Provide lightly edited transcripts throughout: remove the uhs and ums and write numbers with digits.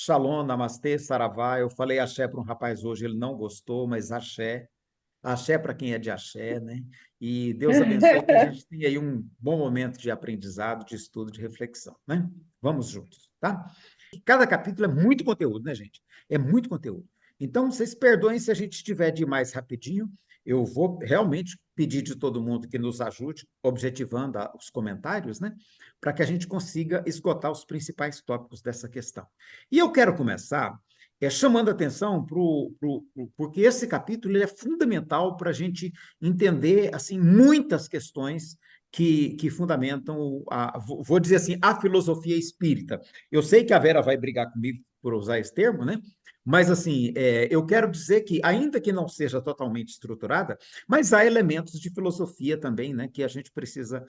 Shalom, namastê, saravá. Eu falei axé para um rapaz hoje, ele não gostou, mas axé. Axé para quem é de axé, né? E Deus abençoe que a gente tenha aí um bom momento de aprendizado, de estudo, de reflexão, né? Vamos juntos, tá? Cada capítulo é muito conteúdo, né, gente? É muito conteúdo. Então, vocês perdoem se a gente estiver de mais rapidinho. Eu vou realmente pedir de todo mundo que nos ajude, objetivando os comentários, né? Para que a gente consiga esgotar os principais tópicos dessa questão. E eu quero começar chamando atenção porque esse capítulo ele é fundamental para a gente entender assim muitas questões que fundamentam, vou dizer assim, a filosofia espírita. Eu sei que a Vera vai brigar comigo por usar esse termo, né? Mas, assim, eu quero dizer que, ainda que não seja totalmente estruturada, mas há elementos de filosofia também, né, que a gente precisa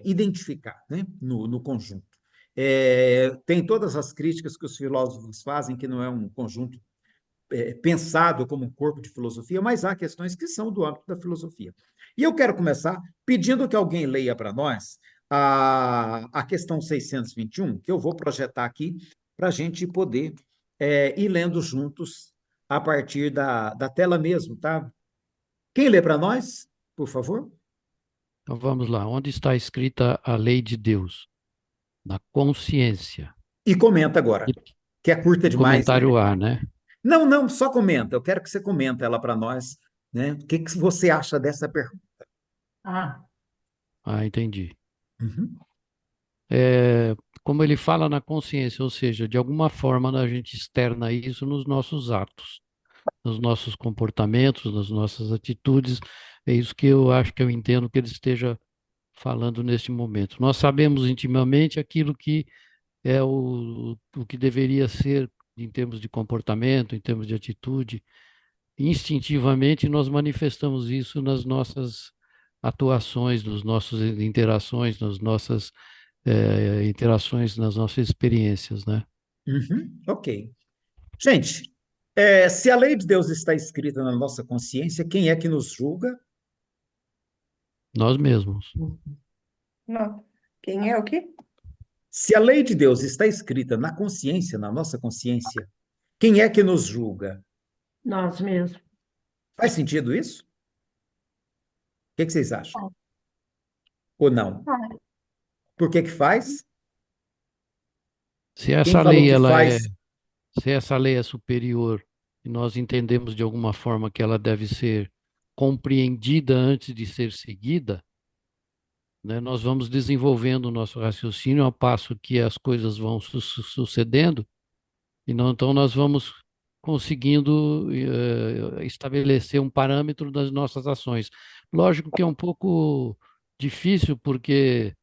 identificar, né, no conjunto. Tem todas as críticas que os filósofos fazem, que não é um conjunto pensado como um corpo de filosofia, mas há questões que são do âmbito da filosofia. E eu quero começar pedindo que alguém leia para nós a questão 621, que eu vou projetar aqui para a gente poder ir lendo juntos a partir da tela mesmo, tá? Quem lê para nós, por favor? Então vamos lá. Onde está escrita a lei de Deus? Na consciência. E comenta agora, E, que é curta e demais, né? comentário A, né? Não, não, só comenta. Eu quero que você comenta ela para nós, né? O que que você acha dessa pergunta? Ah, Ah, entendi. Uhum, É, como ele fala na consciência, ou seja, de alguma forma a gente externa isso nos nossos atos, nos nossos comportamentos, nas nossas atitudes. É isso que eu acho que eu entendo que ele esteja falando neste momento. Nós sabemos intimamente aquilo que é o que deveria ser em termos de comportamento, em termos de atitude. Instintivamente, nós manifestamos isso nas nossas atuações, nas nossas interações, nas nossas interações, nas nossas experiências, né? uhum, ok. Gente, se a lei de Deus está escrita na nossa consciência, quem é que nos julga? Nós mesmos. não. Quem é o quê? Se a lei de Deus está escrita na consciência, na nossa consciência, quem é que nos julga? Nós mesmos. Faz sentido isso? O que vocês acham? Ou não? Ah, Por que que faz? Se Quem essa falou lei que ela é, faz? se essa lei é superior e nós entendemos de alguma forma que ela deve ser compreendida antes de ser seguida, né, nós vamos desenvolvendo o nosso raciocínio ao passo que as coisas vão sucedendo, e não, então nós vamos conseguindo estabelecer um parâmetro das nossas ações. Lógico que é um pouco difícil, porque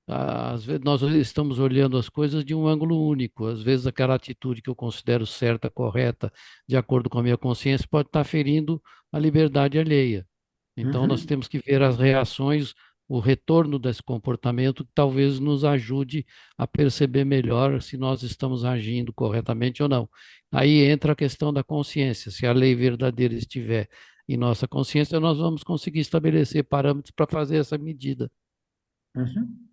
às vezes nós estamos olhando as coisas de um ângulo único. Às vezes aquela atitude que eu considero certa, correta, de acordo com a minha consciência, pode estar ferindo a liberdade alheia. Então nós Uhum, temos que ver as reações, o retorno desse comportamento, que talvez nos ajude a perceber melhor se nós estamos agindo corretamente ou não. Aí entra a questão da consciência. Se a lei verdadeira estiver em nossa consciência, nós vamos conseguir estabelecer parâmetros para fazer essa medida. uhum.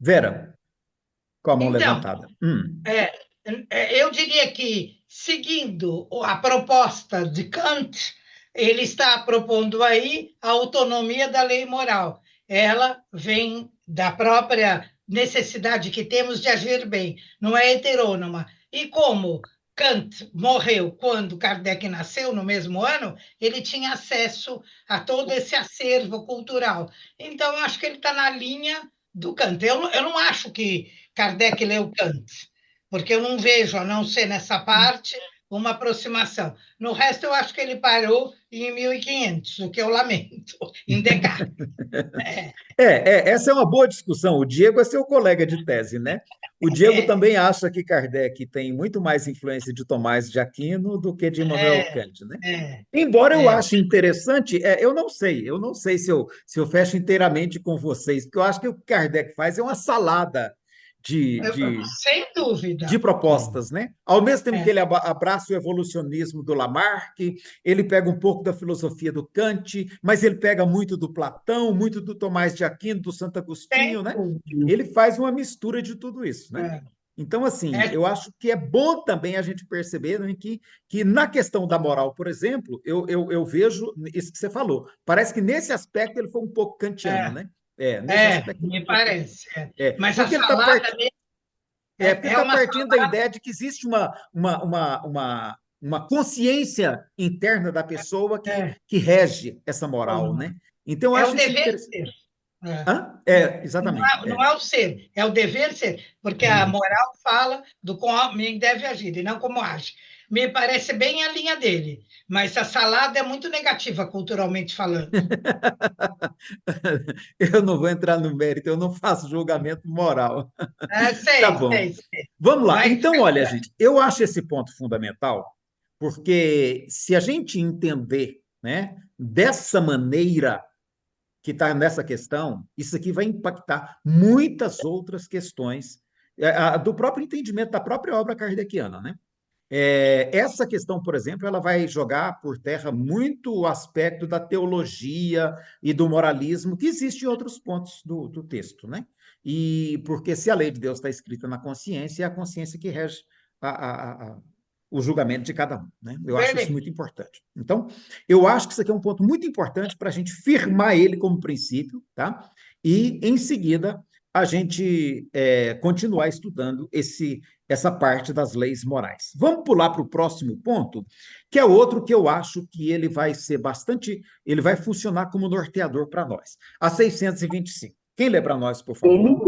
Vera, com a mão Então, levantada. é, eu diria que, seguindo a proposta de Kant, ele está propondo aí a autonomia da lei moral. Ela vem da própria necessidade que temos de agir bem, não é heterônoma. E como Kant morreu quando Kardec nasceu, no mesmo ano, ele tinha acesso a todo esse acervo cultural. Então, eu acho que ele está na linha do Kant. Eu não acho que Kardec leu Kant, porque eu não vejo, a não ser nessa parte, uma aproximação. No resto, eu acho que ele parou em 1500, o que eu lamento, em Descartes. É, Essa é uma boa discussão. O Diego é seu colega de tese, né? O Diego é, também acha que Kardec tem muito mais influência de Tomás de Aquino do que de Immanuel é, Kant, né? é, Embora eu é. ache interessante, eu não sei se eu fecho inteiramente com vocês, porque eu acho que o que Kardec faz é uma salada de, de, Sem de dúvida. Sim. propostas, né? Ao mesmo tempo que É, ele abraça o evolucionismo do Lamarck, ele pega um pouco da filosofia do Kant, mas ele pega muito do Platão, muito do Tomás de Aquino, do Santo sem Agostinho, né? dúvida. Ele faz uma mistura de tudo isso, né? É. Então, assim, É, eu acho que é bom também a gente perceber, né, que na questão da moral, por exemplo, eu vejo isso que você falou. Parece que nesse aspecto ele foi um pouco kantiano, é, né? Nesse aspecto ele foi me um pouco kantiano. parece. Mas a Porque ele está salada mesmo porque ele é tá uma partindo da salada. ideia de que existe uma consciência interna da pessoa É, que rege essa moral, né? Então, eu é o acho isso dever interessante. ser. É. Hã? Não Exatamente. não é o ser, é o dever ser, porque a moral fala do como o homem deve agir e não como age. Me parece bem a linha dele, mas a salada é muito negativa culturalmente falando. Eu não vou entrar no mérito, eu não faço julgamento moral. Tá Sei, bom. sei, sei. Vamos lá. Mas Então, olha, gente, eu acho esse ponto fundamental, porque se a gente entender, né, dessa maneira que está nessa questão, isso aqui vai impactar muitas outras questões do próprio entendimento da própria obra kardeciana, né? Essa questão, por exemplo, ela vai jogar por terra muito o aspecto da teologia e do moralismo que existe em outros pontos do texto, né? E porque se a lei de Deus está escrita na consciência, é a consciência que rege a, a, a, o julgamento de cada um, né? Eu acho isso verdade. muito importante. Então, eu acho que isso aqui é um ponto muito importante para a gente firmar ele como princípio, tá? E, em seguida, a gente continuar estudando essa parte das leis morais. Vamos pular para o próximo ponto, que é outro que eu acho que ele vai ser bastante, ele vai funcionar como norteador para nós. A 625. Quem lê para nós, por favor? Elias,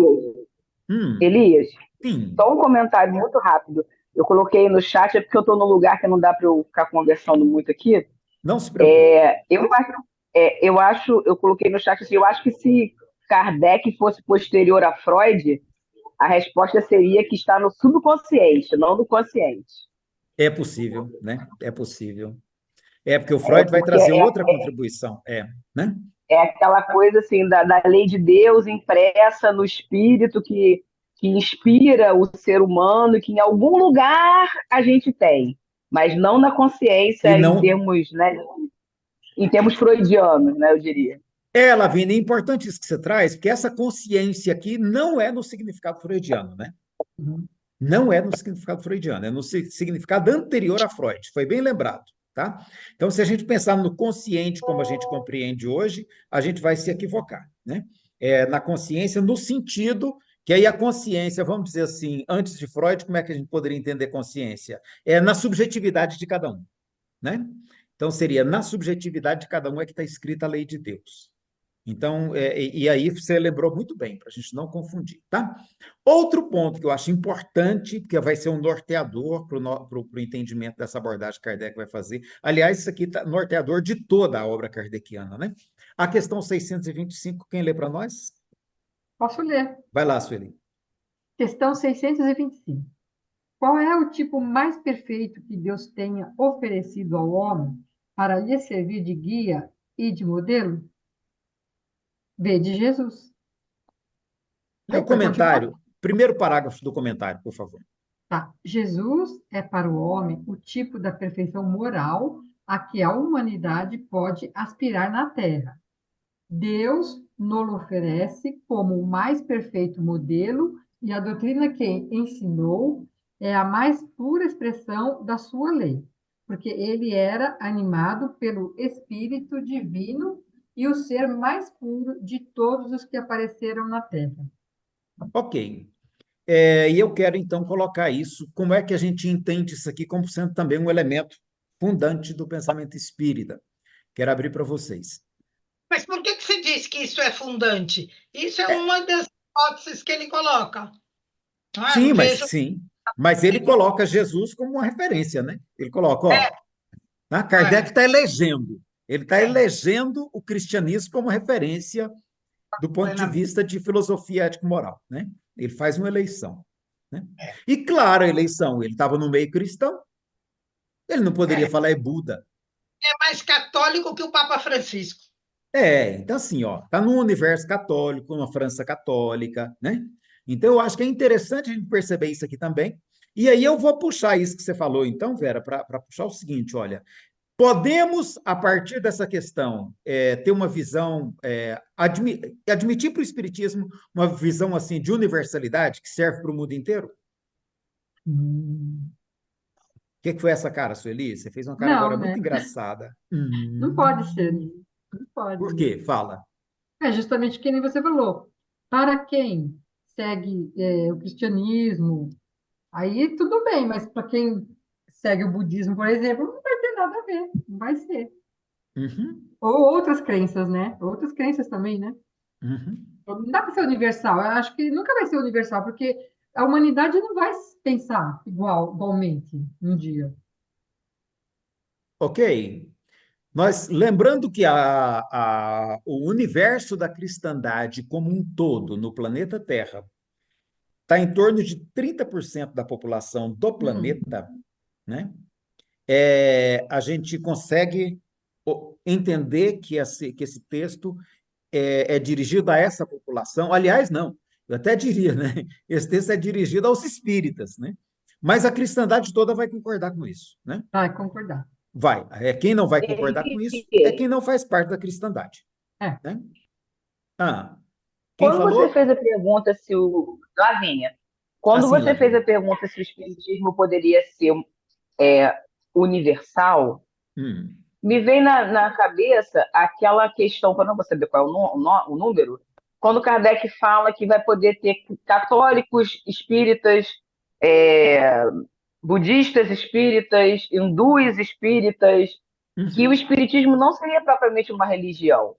Hum, Elias, sim, só um comentário muito rápido. Eu coloquei no chat, é porque eu estou num lugar que não dá para eu ficar conversando muito aqui. não se preocupe. Eu coloquei no chat assim, eu acho que se Kardec fosse posterior a Freud, a resposta seria que está no subconsciente, não no consciente. É possível, né? É possível. Porque o É Freud vai porque trazer outra contribuição, né? é aquela coisa assim da lei de Deus impressa no espírito que inspira o ser humano, que em algum lugar a gente tem, mas não na E consciência não, né, em termos freudianos, né, eu diria. Lavínia, é importante isso que você traz, porque essa consciência aqui não é no significado freudiano, né? Não é no significado freudiano, é no significado anterior a Freud, foi bem lembrado, tá? Então, se a gente pensar no consciente como a gente compreende hoje, a gente vai se equivocar, né? Na consciência, no sentido que aí a consciência, vamos dizer assim, antes de Freud, como é que a gente poderia entender consciência? Na subjetividade de cada um, né? Então, seria na subjetividade de cada um é que está escrita a lei de Deus. Então, e aí você lembrou muito bem, para a gente não confundir, tá? Outro ponto que eu acho importante, que vai ser um norteador para o entendimento dessa abordagem que Kardec vai fazer. Aliás, isso aqui está norteador de toda a obra kardeciana, né? A questão 625, quem lê para nós? Posso ler. Vai lá, Sueli. Questão 625. Qual é o tipo mais perfeito que Deus tenha oferecido ao homem para lhe servir de guia e de modelo? De Jesus. Lê o Vai continuar? comentário, primeiro parágrafo do comentário, por favor. Tá. Jesus é para o homem o tipo da perfeição moral a que a humanidade pode aspirar na Terra. Deus nos oferece como o mais perfeito modelo e a doutrina que ensinou é a mais pura expressão da sua lei, porque ele era animado pelo Espírito Divino e o ser mais puro de todos os que apareceram na Terra. Ok. E eu quero, então, colocar isso, como é que a gente entende isso aqui como sendo também um elemento fundante do pensamento espírita. Quero abrir para vocês. Mas por que você disse que isso é fundante? Isso é É, uma das hipóteses que ele coloca. sim, Não vejo. mas ele coloca Jesus como uma referência, né? Ele coloca, É, ó, Kardec é, está elegendo, ele está é, elegendo o cristianismo como referência do ponto de plenamente. vista de filosofia ético-moral, né? Ele faz uma eleição, né? É, E claro, a eleição, ele estava no meio cristão, ele não poderia é. falar Buda. É mais católico que o Papa Francisco. Então assim, ó, tá no universo católico, numa França católica, né? Então eu acho que é interessante a gente perceber isso aqui também. E aí eu vou puxar isso que você falou, então, Vera, para puxar o seguinte, olha, podemos, a partir dessa questão, ter uma visão, admitir para o Espiritismo uma visão assim de universalidade que serve para o mundo inteiro? Hum. O que foi essa cara, Sueli? Você fez uma cara agora Não, muito né? engraçada. Não pode ser. Não pode. Por quê? Fala. É justamente o que nem você falou. Para quem segue o cristianismo, aí tudo bem, mas para quem segue o budismo, por exemplo, não vai ter nada a ver. Não vai ser. Uhum, Ou outras crenças, né? Outras crenças também, né? uhum. Não dá para ser universal. Eu acho que nunca vai ser universal, porque a humanidade não vai pensar igualmente um dia. Ok. Nós, lembrando que o universo da cristandade como um todo no planeta Terra está em torno de 30% da população do Hum, planeta, né? A gente consegue entender que esse texto é dirigido a essa população. Aliás, não, eu até diria, né? Esse texto é dirigido aos espíritas, né? Mas a cristandade toda vai concordar com isso, né? vai concordar. Vai. Quem não vai concordar com isso é Henrique, quem não faz parte da cristandade, É. né? Ah, quem quando você falou? fez a pergunta se o. Lavínia, quando Assim, você fez a Lavínia. pergunta se o espiritismo poderia ser é, universal, Hum, me vem na cabeça aquela questão, que eu não vou saber qual é o número, quando Kardec fala que vai poder ter católicos, espíritas, é, budistas espíritas, hindus espíritas, que o uhum, espiritismo não seria propriamente uma religião.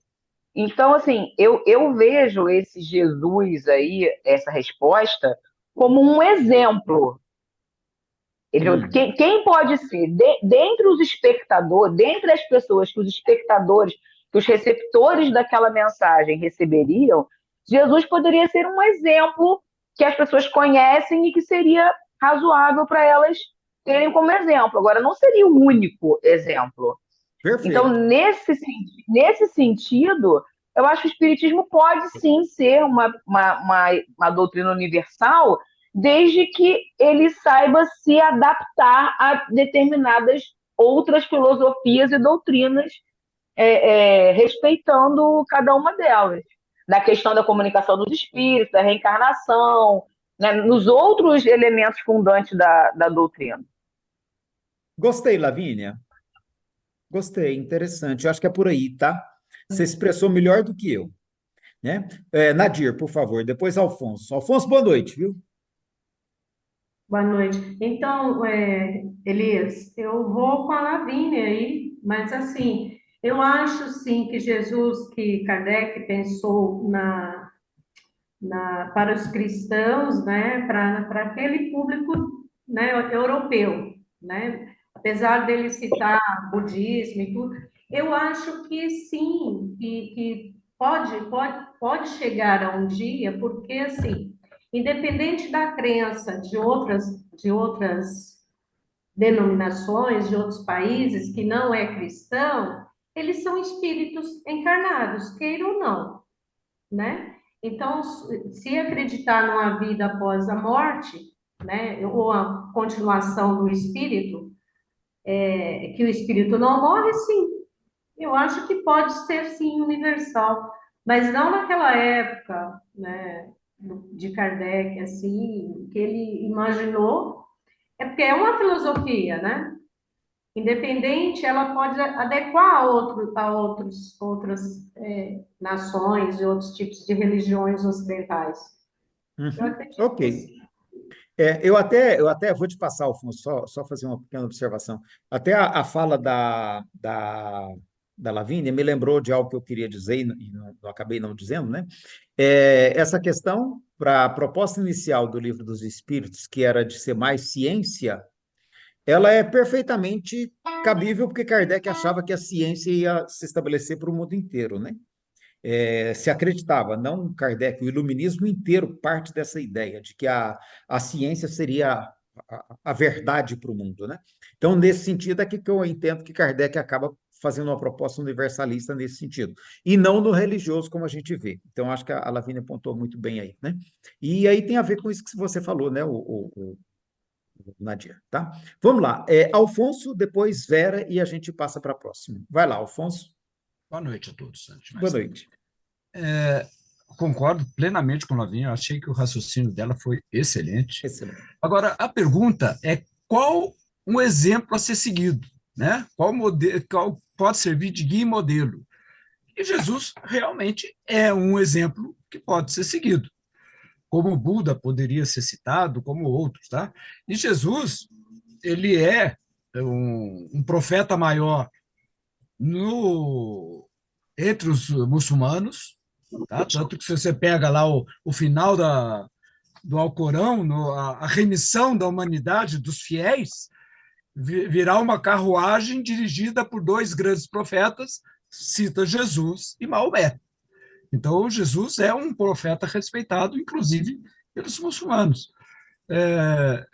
Então, assim, eu vejo esse Jesus aí, essa resposta, como um exemplo. hum. Quem pode ser, dentre os espectadores, dentre as pessoas que os espectadores, que os receptores daquela mensagem receberiam, Jesus poderia ser um exemplo que as pessoas conhecem e que seria razoável para elas terem como exemplo. Agora, não seria o único exemplo. Então, Perfeito. nesse sentido, eu acho que o Espiritismo pode sim ser uma doutrina universal, desde que ele saiba se adaptar a determinadas outras filosofias e doutrinas, respeitando cada uma delas. Na questão da comunicação dos espíritos, da reencarnação, né, nos outros elementos fundantes da doutrina. Gostei, Lavínia. Gostei, interessante. Eu acho que é por aí, tá? Você expressou melhor do que eu, né? Nadir, por favor, depois Alfonso. Alfonso, boa noite, viu? Boa noite. Então, Elias, eu vou com a Lavínia aí, mas assim, eu acho sim que Jesus, que Kardec pensou para os cristãos, né, para aquele público, né, europeu, né? Apesar dele citar budismo e tudo, eu acho que sim, que pode chegar a um dia, porque assim, independente da crença de outras denominações, de outros países que não é cristão, eles são espíritos encarnados, queira ou não, né? Então, se acreditar numa vida após a morte, né, ou a continuação do espírito, que o espírito não morre, sim, eu acho que pode ser sim universal, mas não naquela época, né, de Kardec, assim, que ele imaginou, é porque é uma filosofia, né? Independente, ela pode adequar outras nações e outros tipos de religiões ocidentais. Eu Uhum, acredito que ok. sim. Eu até vou te passar, Alfonso, só fazer uma pequena observação. Até a fala da Lavínia me lembrou de algo que eu queria dizer e não acabei não dizendo, né? Essa questão, para a proposta inicial do Livro dos Espíritos, que era de ser mais ciência, ela é perfeitamente cabível, porque Kardec achava que a ciência ia se estabelecer para o mundo inteiro, né? Se acreditava, não Kardec, o iluminismo inteiro parte dessa ideia de que a ciência seria a verdade para o mundo, né? Então, nesse sentido, é que eu entendo que Kardec acaba fazendo uma proposta universalista nesse sentido, e não no religioso, como a gente vê. Então, acho que a Lavínia apontou muito bem aí, né? E aí tem a ver com isso que você falou, né, o Nadir, tá? Vamos lá, Alfonso, depois Vera, e a gente passa para a próxima. Vai lá, Alfonso. Boa noite a todos, antes de Boa mais nada. noite. concordo plenamente com a Lavínia, achei que o raciocínio dela foi excelente. Excelente. Agora, a pergunta é qual um exemplo a ser seguido, né? Qual pode servir de guia e modelo? E Jesus realmente é um exemplo que pode ser seguido, como Buda poderia ser citado, como outros, tá? E Jesus, ele é um profeta maior entre os muçulmanos, tá? Tanto que se você pega lá o final do Alcorão, a remissão da humanidade dos fiéis, virá uma carruagem dirigida por dois grandes profetas, cita Jesus e Maomé. Então, Jesus é um profeta respeitado, inclusive, pelos muçulmanos. É,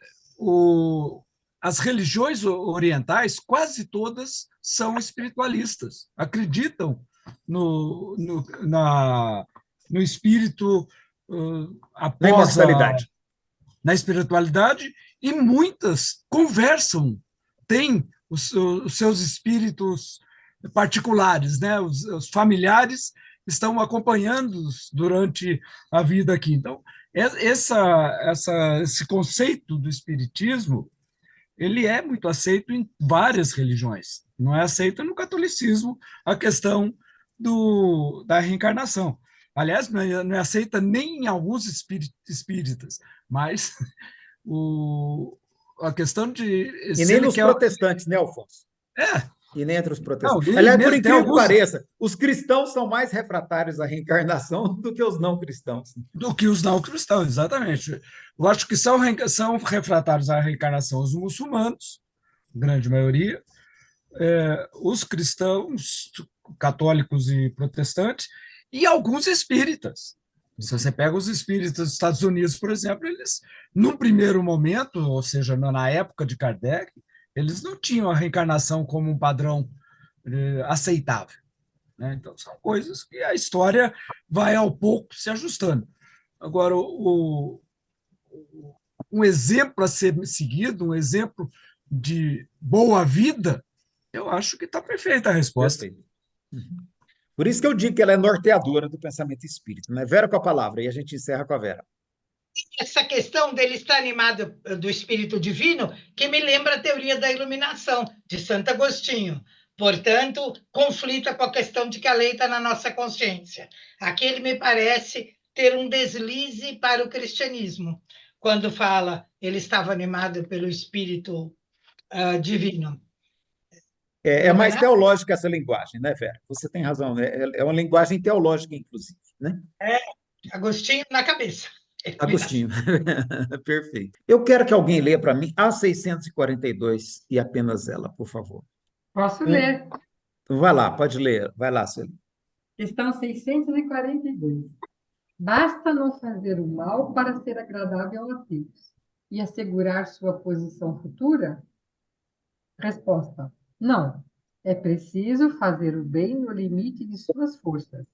as religiões orientais, quase todas, são espiritualistas, acreditam no, no, no espírito Na imortalidade. na espiritualidade, e muitas conversam, têm os seus espíritos particulares, né? Os familiares estão acompanhando-os durante a vida aqui. Então, esse conceito do espiritismo, ele é muito aceito em várias religiões. Não é aceito no catolicismo a questão da reencarnação. Aliás, não é aceita nem em alguns espíritas, mas a questão de... E nem nos protestantes, né, Alfonso? E nem entre os protestantes. Não, aliás, por incrível que pareça, os cristãos são mais refratários à reencarnação do que os não cristãos. Do que os não cristãos, exatamente. Eu acho que são refratários à reencarnação os muçulmanos, grande maioria, os cristãos, católicos e protestantes, e alguns espíritas. Se você pega os espíritas dos Estados Unidos, por exemplo, eles, no primeiro momento, ou seja, na época de Kardec, eles não tinham a reencarnação como um padrão aceitável, né? Então, são coisas que a história vai, ao pouco, se ajustando. Agora, um exemplo a ser seguido, um exemplo de boa vida, eu acho que está perfeita a resposta. Perfeito. Por isso que eu digo que ela é norteadora do pensamento espírita, né? Vera com a palavra, e a gente encerra com a Vera. Essa questão dele estar animado do Espírito Divino, que me lembra a teoria da iluminação, de Santo Agostinho. Portanto, conflita com a questão de que a lei está na nossa consciência. Aqui ele me parece ter um deslize para o cristianismo, quando fala ele estava animado pelo Espírito Divino. É mais teológica essa linguagem, né, Vera? Você tem razão, né? É uma linguagem teológica, inclusive, né? Agostinho na cabeça. Agostinho, perfeito. Eu quero que alguém leia para mim a 642 e apenas ela, por favor. Posso ler. Vai lá, pode ler. Vai lá, Sueli. Questão 642. Basta não fazer o mal para ser agradável a Deus e assegurar sua posição futura? Resposta: não. É preciso fazer o bem no limite de suas forças,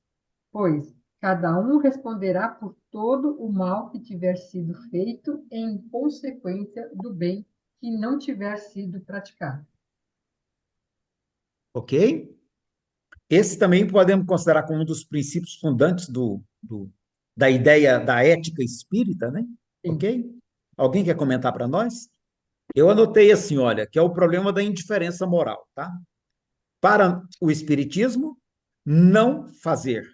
pois cada um responderá por todo o mal que tiver sido feito em consequência do bem que não tiver sido praticado. Ok? Esse também podemos considerar como um dos princípios fundantes da ideia da ética espírita, né? Sim. Ok? Alguém quer comentar para nós? Eu anotei assim, olha, que é o problema da indiferença moral, tá? Para o espiritismo, não fazer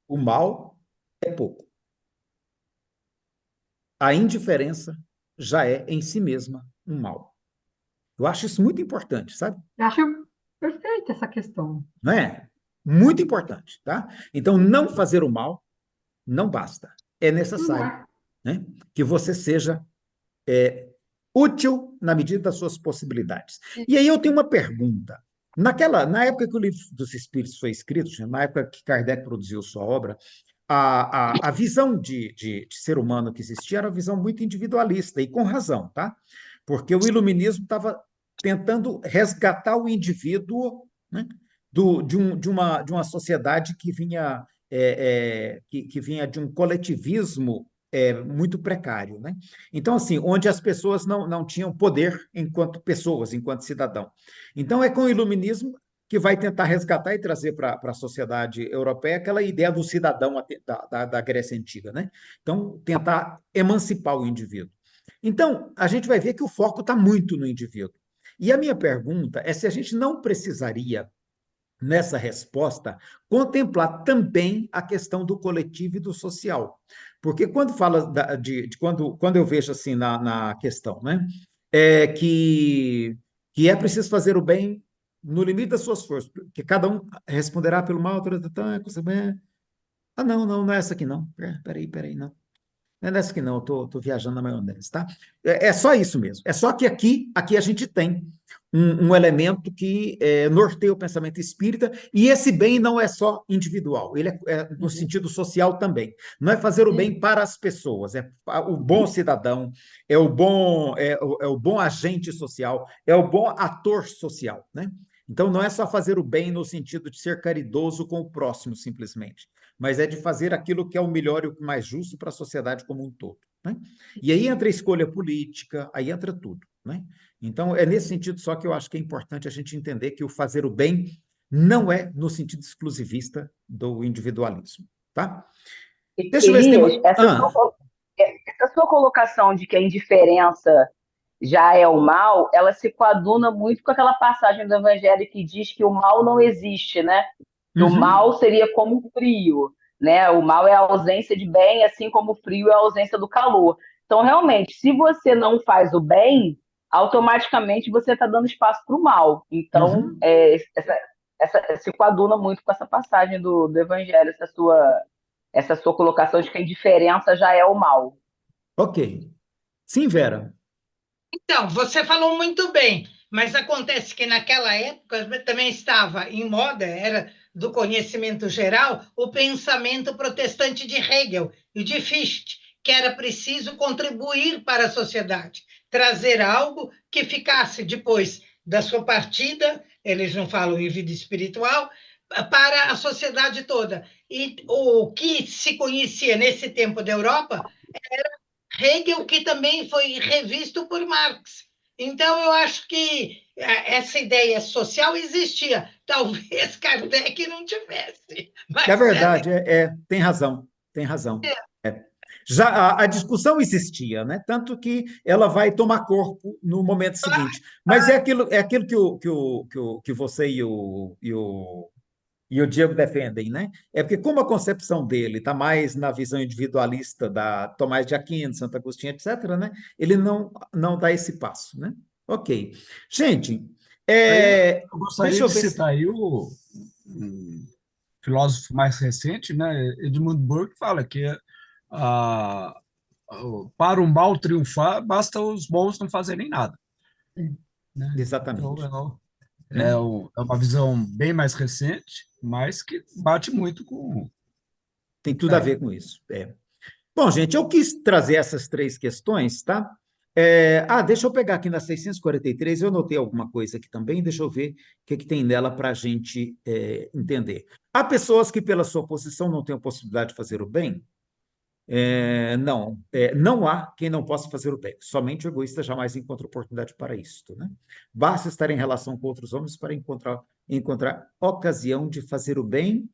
o mal é pouco. A indiferença já é em si mesma um mal. Eu acho isso muito importante, sabe? Eu acho perfeita essa questão. Não é? Muito importante, tá? Então, não fazer o mal não basta. É necessário, né, que você seja útil na medida das suas possibilidades. E aí eu tenho uma pergunta. Na época que o Livro dos Espíritos foi escrito, na época que Kardec produziu sua obra, a visão de ser humano que existia era uma visão muito individualista, e com razão, tá? Porque o iluminismo estava tentando resgatar o indivíduo, né, de uma sociedade que vinha, que vinha de um coletivismo muito precário, né? Então, assim, onde as pessoas não tinham poder enquanto pessoas, enquanto cidadão. Então, com o iluminismo, que vai tentar resgatar e trazer para a sociedade europeia aquela ideia do cidadão da Grécia Antiga, né? Então, tentar emancipar o indivíduo. Então, a gente vai ver que o foco está muito no indivíduo. E a minha pergunta é se a gente não precisaria, nessa resposta, contemplar também a questão do coletivo e do social. Porque quando fala quando eu vejo assim na questão, né, que é preciso fazer o bem no limite das suas forças, que cada um responderá pelo mal, não, não, não é essa aqui não. Peraí, não. Não é nessa aqui não, eu tô viajando na maionese, tá? É só isso mesmo. É só que aqui a gente tem um elemento que norteia o pensamento espírita, e esse bem não é só individual, ele é no sentido social também. Não é fazer o bem para as pessoas, é o bom cidadão, é o bom agente social, é o bom ator social, né? Então, não é só fazer o bem no sentido de ser caridoso com o próximo, simplesmente, mas é de fazer aquilo que é o melhor e o mais justo para a sociedade como um todo, né? E aí entra a escolha política, aí entra tudo, né? Então, é nesse sentido só que eu acho que é importante a gente entender que o fazer o bem não é no sentido exclusivista do individualismo, tá? Deixa eu ver se tem Elias, uma... essa sua colocação de que a indiferença já é o mal, ela se coaduna muito com aquela passagem do Evangelho que diz que o mal não existe, né? Que o Uhum, mal seria como o frio, né? O mal é a ausência de bem, assim como o frio é a ausência do calor. Então, realmente, se você não faz o bem, automaticamente você está dando espaço para o mal. Então, uhum. se coaduna muito com essa passagem do Evangelho, essa sua colocação de que a indiferença já é o mal. Ok. Sim, Vera. Então, você falou muito bem, mas acontece que naquela época também estava em moda, era do conhecimento geral, o pensamento protestante de Hegel e de Fichte, que era preciso contribuir para a sociedade, trazer algo que ficasse depois da sua partida, eles não falam em vida espiritual, para a sociedade toda. E o que se conhecia nesse tempo da Europa, Hegel, que também foi revisto por Marx. Então, eu acho que essa ideia social existia. Talvez Kardec não tivesse, É mas ela verdade, tem razão, tem razão. É. Já a discussão existia, né? Tanto que ela vai tomar corpo no momento seguinte. Mas é aquilo que você e o Diego defendem, né? É porque, como a concepção dele está mais na visão individualista da Tomás de Aquino, Santo Agostinho, etc., né? Ele não dá esse passo, né? Ok. Gente, Aí eu gostaria deixa eu de ver se. citar aí um filósofo mais recente, né, Edmund Burke, fala que ah, para o mal triunfar, basta os bons não fazerem nada, né? Então, Exatamente, é, né? é uma visão bem mais recente, mas que bate muito com Tem o que tudo está a aí. ver com isso. É. Bom, gente, eu quis trazer essas três questões, tá? Deixa eu pegar aqui na 643, eu notei alguma coisa aqui também, deixa eu ver o que tem nela para a gente entender. Há pessoas que, pela sua posição, não têm a possibilidade de fazer o bem? Não, não há quem não possa fazer o bem. Somente o egoísta jamais encontra oportunidade para isto, né? Basta estar em relação com outros homens para encontrar ocasião de fazer o bem,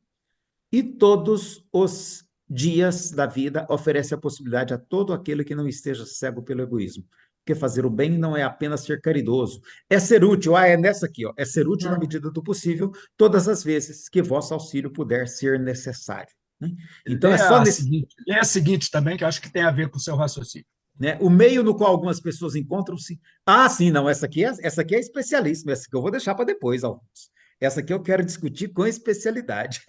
e todos os dias da vida oferece a possibilidade a todo aquele que não esteja cego pelo egoísmo. Porque fazer o bem não é apenas ser caridoso, é ser útil. É nessa aqui, ó, é ser útil na medida do possível, todas as vezes que vosso auxílio puder ser necessário, né? Então é só nesse, Lê a seguinte também, que eu acho que tem a ver com o seu raciocínio. né, o meio no qual algumas pessoas encontram-se. Ah, sim, não, essa aqui é especialíssima, essa que eu vou deixar para depois, Augusto. Essa aqui eu quero discutir com especialidade.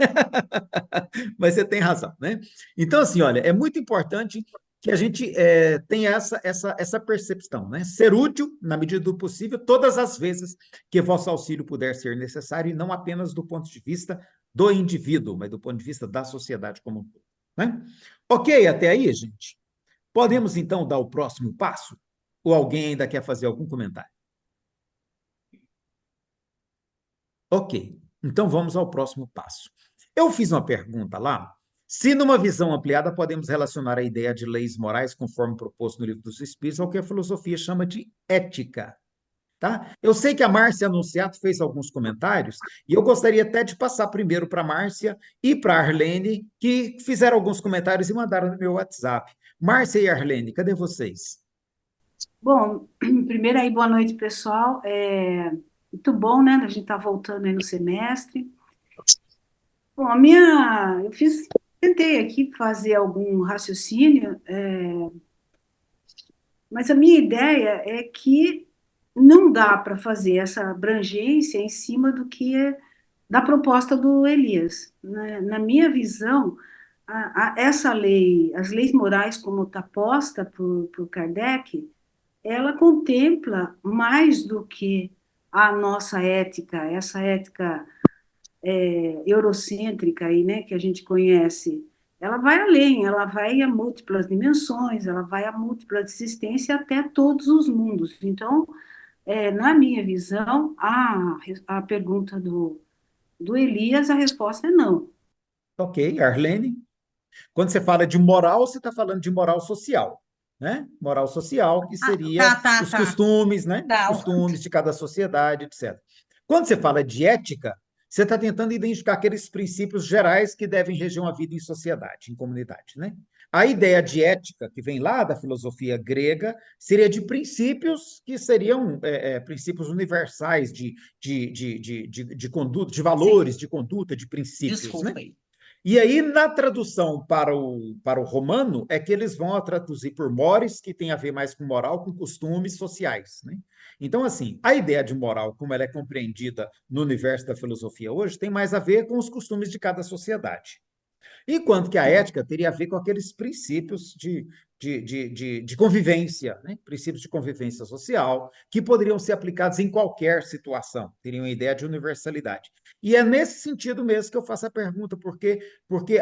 Mas você tem razão, né? Então, assim, olha, é muito importante que a gente tenha essa percepção, né? Ser útil, na medida do possível, todas as vezes que vosso auxílio puder ser necessário, e não apenas do ponto de vista do indivíduo, mas do ponto de vista da sociedade como um todo, né? Ok, até aí, gente? Podemos, então, dar o próximo passo? Ou alguém ainda quer fazer algum comentário? Ok, então vamos ao próximo passo. Eu fiz uma pergunta lá. Se, numa visão ampliada, podemos relacionar a ideia de leis morais, conforme proposto no Livro dos Espíritos, ao que a filosofia chama de ética. tá? Eu sei que a Márcia Anunciato fez alguns comentários, e eu gostaria até de passar primeiro para a Márcia e para a Arlene, que fizeram alguns comentários e mandaram no meu WhatsApp. Márcia e Arlene, cadê vocês? Bom, primeiro aí, boa noite, pessoal. Muito bom, né? A gente tá voltando aí no semestre. Bom, tentei aqui fazer algum raciocínio, mas a minha ideia é que não dá para fazer essa abrangência em cima da proposta do Elias. Na minha visão, essa lei, as leis morais como está posta por Kardec, ela contempla mais do que a nossa ética, essa ética eurocêntrica aí, né, que a gente conhece. Ela vai além, ela vai a múltiplas dimensões, ela vai a múltipla existência até todos os mundos. Então, na minha visão, a pergunta do Elias, a resposta é não. Ok, Arlene? Quando você fala de moral, você está falando de moral social, né? Moral social, que seria os Tá. costumes, né? Os Tá. costumes de cada sociedade, etc. Quando você fala de ética, você está tentando identificar aqueles princípios gerais que devem reger uma vida em sociedade, em comunidade, né? A ideia de ética, que vem lá da filosofia grega, seria de princípios que seriam princípios universais de conduta, de valores, de conduta, de princípios, Desculpa né? aí. E aí, na tradução para o romano, é que eles vão traduzir por mores, que tem a ver mais com moral, com costumes sociais, né? Então, assim, a ideia de moral, como ela é compreendida no universo da filosofia hoje, tem mais a ver com os costumes de cada sociedade. Enquanto que a ética teria a ver com aqueles princípios de convivência, né? Princípios de convivência social, que poderiam ser aplicados em qualquer situação, teriam a ideia de universalidade. E é nesse sentido mesmo que eu faço a pergunta, porque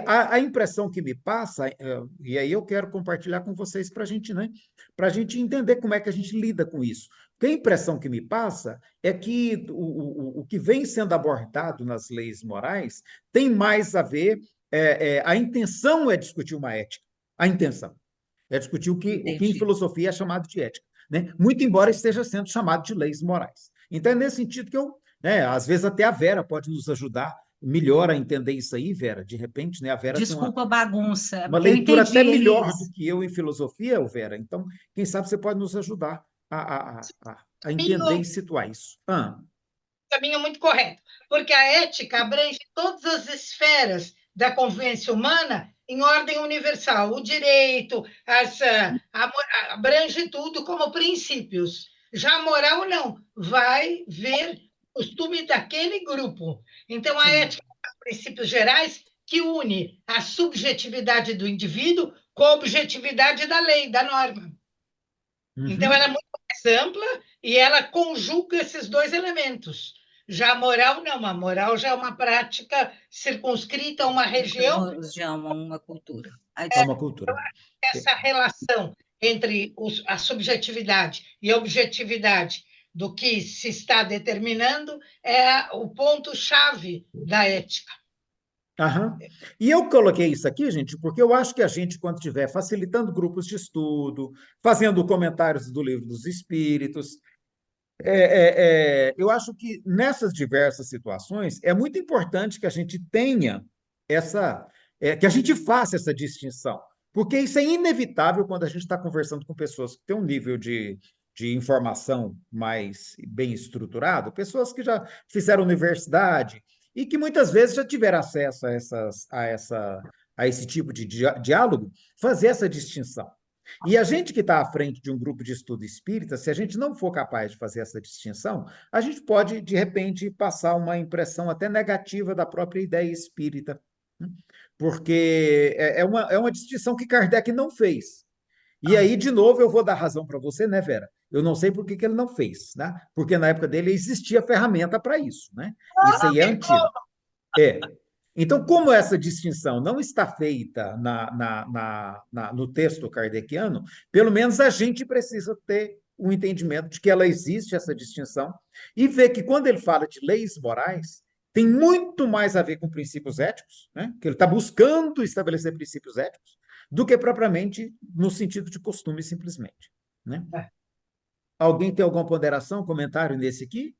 a impressão que me passa, e aí eu quero compartilhar com vocês para né, a gente entender como é que a gente lida com isso. Porque a impressão que me passa é que o que vem sendo abordado nas leis morais tem mais a ver a intenção é discutir uma ética. A intenção é discutir o que em filosofia é chamado de ética, né? Muito embora esteja sendo chamado de leis morais. Então, é nesse sentido que às vezes até a Vera pode nos ajudar melhor a entender isso aí, Vera. De repente, né, a Vera Desculpa a bagunça. uma leitura até melhor do que eu em filosofia, Vera. Então, quem sabe você pode nos ajudar a entender e situar isso. Caminho muito correto, porque a ética abrange todas as esferas da convivência humana em ordem universal. O direito, abrange tudo como princípios. Já a moral, não. Vai ver o costume daquele grupo. Então, a ética são princípios gerais que une a subjetividade do indivíduo com a objetividade da lei, da norma. Então, ela é muito mais ampla e ela conjuga esses dois elementos. Já a moral, não. A moral já é uma prática circunscrita a uma região. Já é uma cultura. Uma cultura. Essa relação entre a subjetividade e a objetividade do que se está determinando é o ponto-chave da ética. E eu coloquei isso aqui, gente, porque eu acho que a gente, quando estiver facilitando grupos de estudo, fazendo comentários do Livro dos Espíritos, eu acho que nessas diversas situações é muito importante que a gente tenha que a gente faça essa distinção, porque isso é inevitável quando a gente está conversando com pessoas que têm um nível de informação mais bem estruturado, pessoas que já fizeram universidade e que muitas vezes já tiveram acesso a esse tipo de diálogo, fazer essa distinção. E a gente que está à frente de um grupo de estudo espírita, se a gente não for capaz de fazer essa distinção, a gente pode, de repente, passar uma impressão até negativa da própria ideia espírita, né? Porque é uma distinção que Kardec não fez. E aí, de novo, eu vou dar razão para você, né, Vera? Eu não sei por que ele não fez, né? Porque na época dele existia ferramenta para isso, né? Isso aí é antigo. Então, como essa distinção não está feita no texto kardeciano, pelo menos a gente precisa ter um entendimento de que ela existe, essa distinção, e ver que quando ele fala de leis morais, tem muito mais a ver com princípios éticos, né? Que ele está buscando estabelecer princípios éticos, do que propriamente no sentido de costume, simplesmente, né? Alguém tem alguma ponderação, comentário nesse aqui?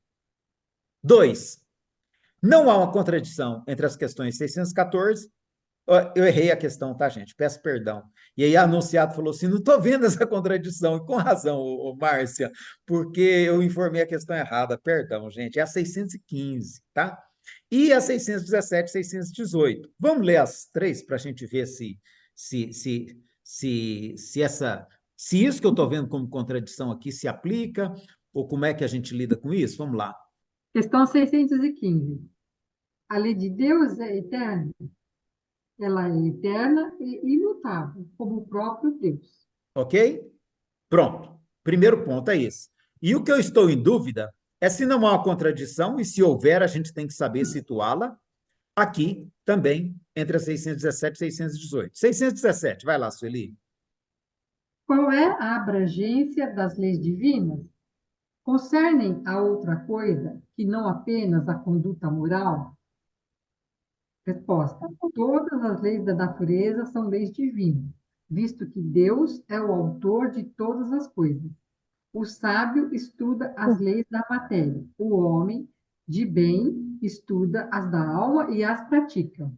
2. Não há uma contradição entre as questões 614. Eu errei a questão, tá, gente? Peço perdão. E aí a anunciado falou assim: não estou vendo essa contradição. E com razão, Márcia, porque eu informei a questão errada. Perdão, gente. É a 615, tá? E a 617, 618. Vamos ler as três para a gente ver se, se, se isso que eu estou vendo como contradição aqui se aplica, ou como é que a gente lida com isso? Vamos lá. Questão 615. A lei de Deus é eterna. Ela é eterna e imutável, como o próprio Deus. Ok? Pronto. Primeiro ponto é esse. E o que eu estou em dúvida é se não há uma contradição, e se houver, a gente tem que saber situá-la aqui também, entre as 617 e 618. 617, vai lá, Sueli. Qual é a abrangência das leis divinas? Concernem a outra coisa que não apenas a conduta moral? Resposta: todas as leis da natureza são leis divinas, visto que Deus é o autor de todas as coisas. O sábio estuda as leis da matéria. O homem de bem estuda as da alma e as pratica.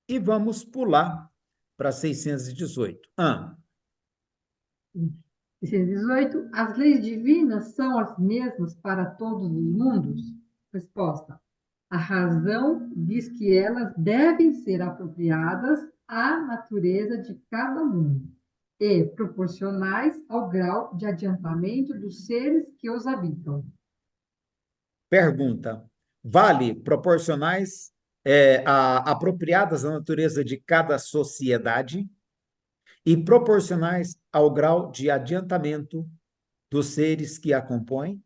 E vamos pular para 618. 618. As leis divinas são as mesmas para todos os mundos? Resposta: a razão diz que elas devem ser apropriadas à natureza de cada mundo e proporcionais ao grau de adiantamento dos seres que os habitam. Pergunta: vale proporcionais apropriadas à natureza de cada sociedade e proporcionais ao grau de adiantamento dos seres que a compõem?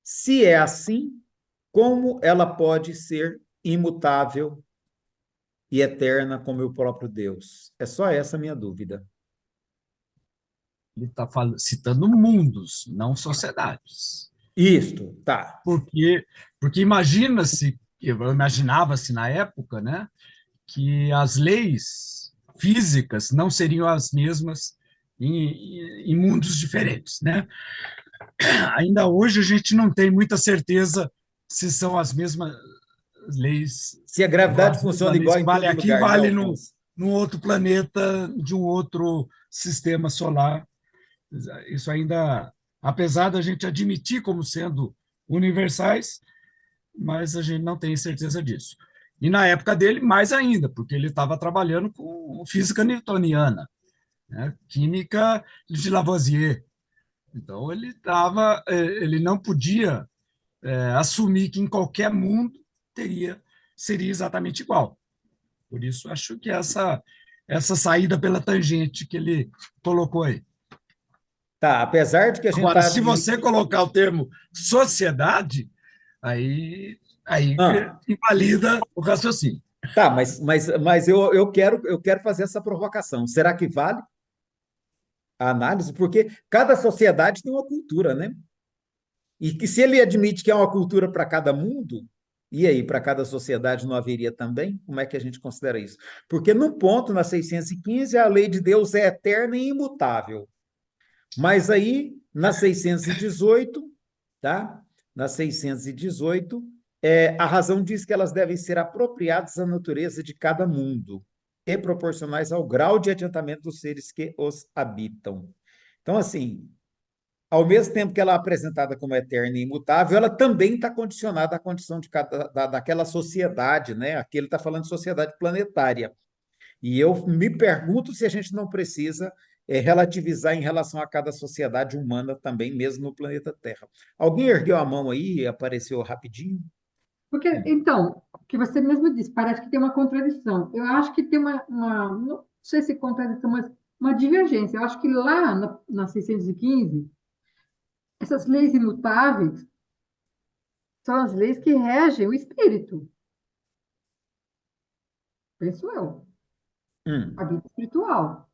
Se é assim, como ela pode ser imutável e eterna como o próprio Deus? É só essa a minha dúvida. Ele está citando mundos, não sociedades. Isto, tá. Porque imaginava-se na época, né, que as leis físicas não seriam as mesmas em mundos diferentes, né? Ainda hoje a gente não tem muita certeza se são as mesmas leis, Se a gravidade as mesmas funciona leis igual que em vale todo aqui, lugar, né, vale Alfonso? num outro planeta de um outro sistema solar. Isso ainda, apesar da gente admitir como sendo universais, mas a gente não tem certeza disso. E na época dele, mais ainda, porque ele estava trabalhando com física newtoniana, né? Química de Lavoisier. Então ele não podia assumir que em qualquer mundo seria exatamente igual. Por isso, acho que essa saída pela tangente que ele colocou aí. Tá, apesar de que a gente Agora, está... se você colocar o termo sociedade, aí invalida o raciocínio. Tá, mas eu quero fazer essa provocação. Será que vale a análise? Porque cada sociedade tem uma cultura, né? E que se ele admite que é uma cultura para cada mundo, e aí, para cada sociedade não haveria também? Como é que a gente considera isso? Porque no ponto, na 615, a lei de Deus é eterna e imutável. Mas aí, na 618, tá? Na 618, a razão diz que elas devem ser apropriadas à natureza de cada mundo e proporcionais ao grau de adiantamento dos seres que os habitam. Então, assim, ao mesmo tempo que ela é apresentada como eterna e imutável, ela também está condicionada à condição de daquela sociedade, né? Aqui ele está falando de sociedade planetária. E eu me pergunto se a gente não precisa relativizar em relação a cada sociedade humana também, mesmo no planeta Terra. Alguém ergueu a mão aí e apareceu rapidinho? Porque, então, o que você mesmo disse, parece que tem uma contradição. Eu acho que tem não sei se contradição, mas uma divergência. Eu acho que lá na 615, essas leis imutáveis são as leis que regem o espírito, penso eu, a Hum, vida espiritual.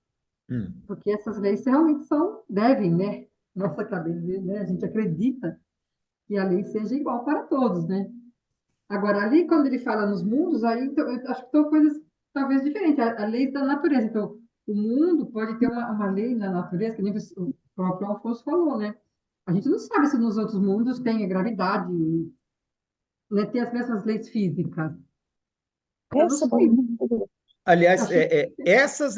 hum. Porque essas leis realmente devem, né? Nossa cabeça, né? A gente acredita que a lei seja igual para todos, né? Agora, ali, quando ele fala nos mundos, aí então, eu acho que são coisas talvez diferentes. A lei da natureza. Então, o mundo pode ter uma lei na natureza, que nem o próprio Alfonso falou, né? A gente não sabe se nos outros mundos tem a gravidade, né, tem as mesmas leis físicas. Eu não Essa sei. Aliás, Achei essas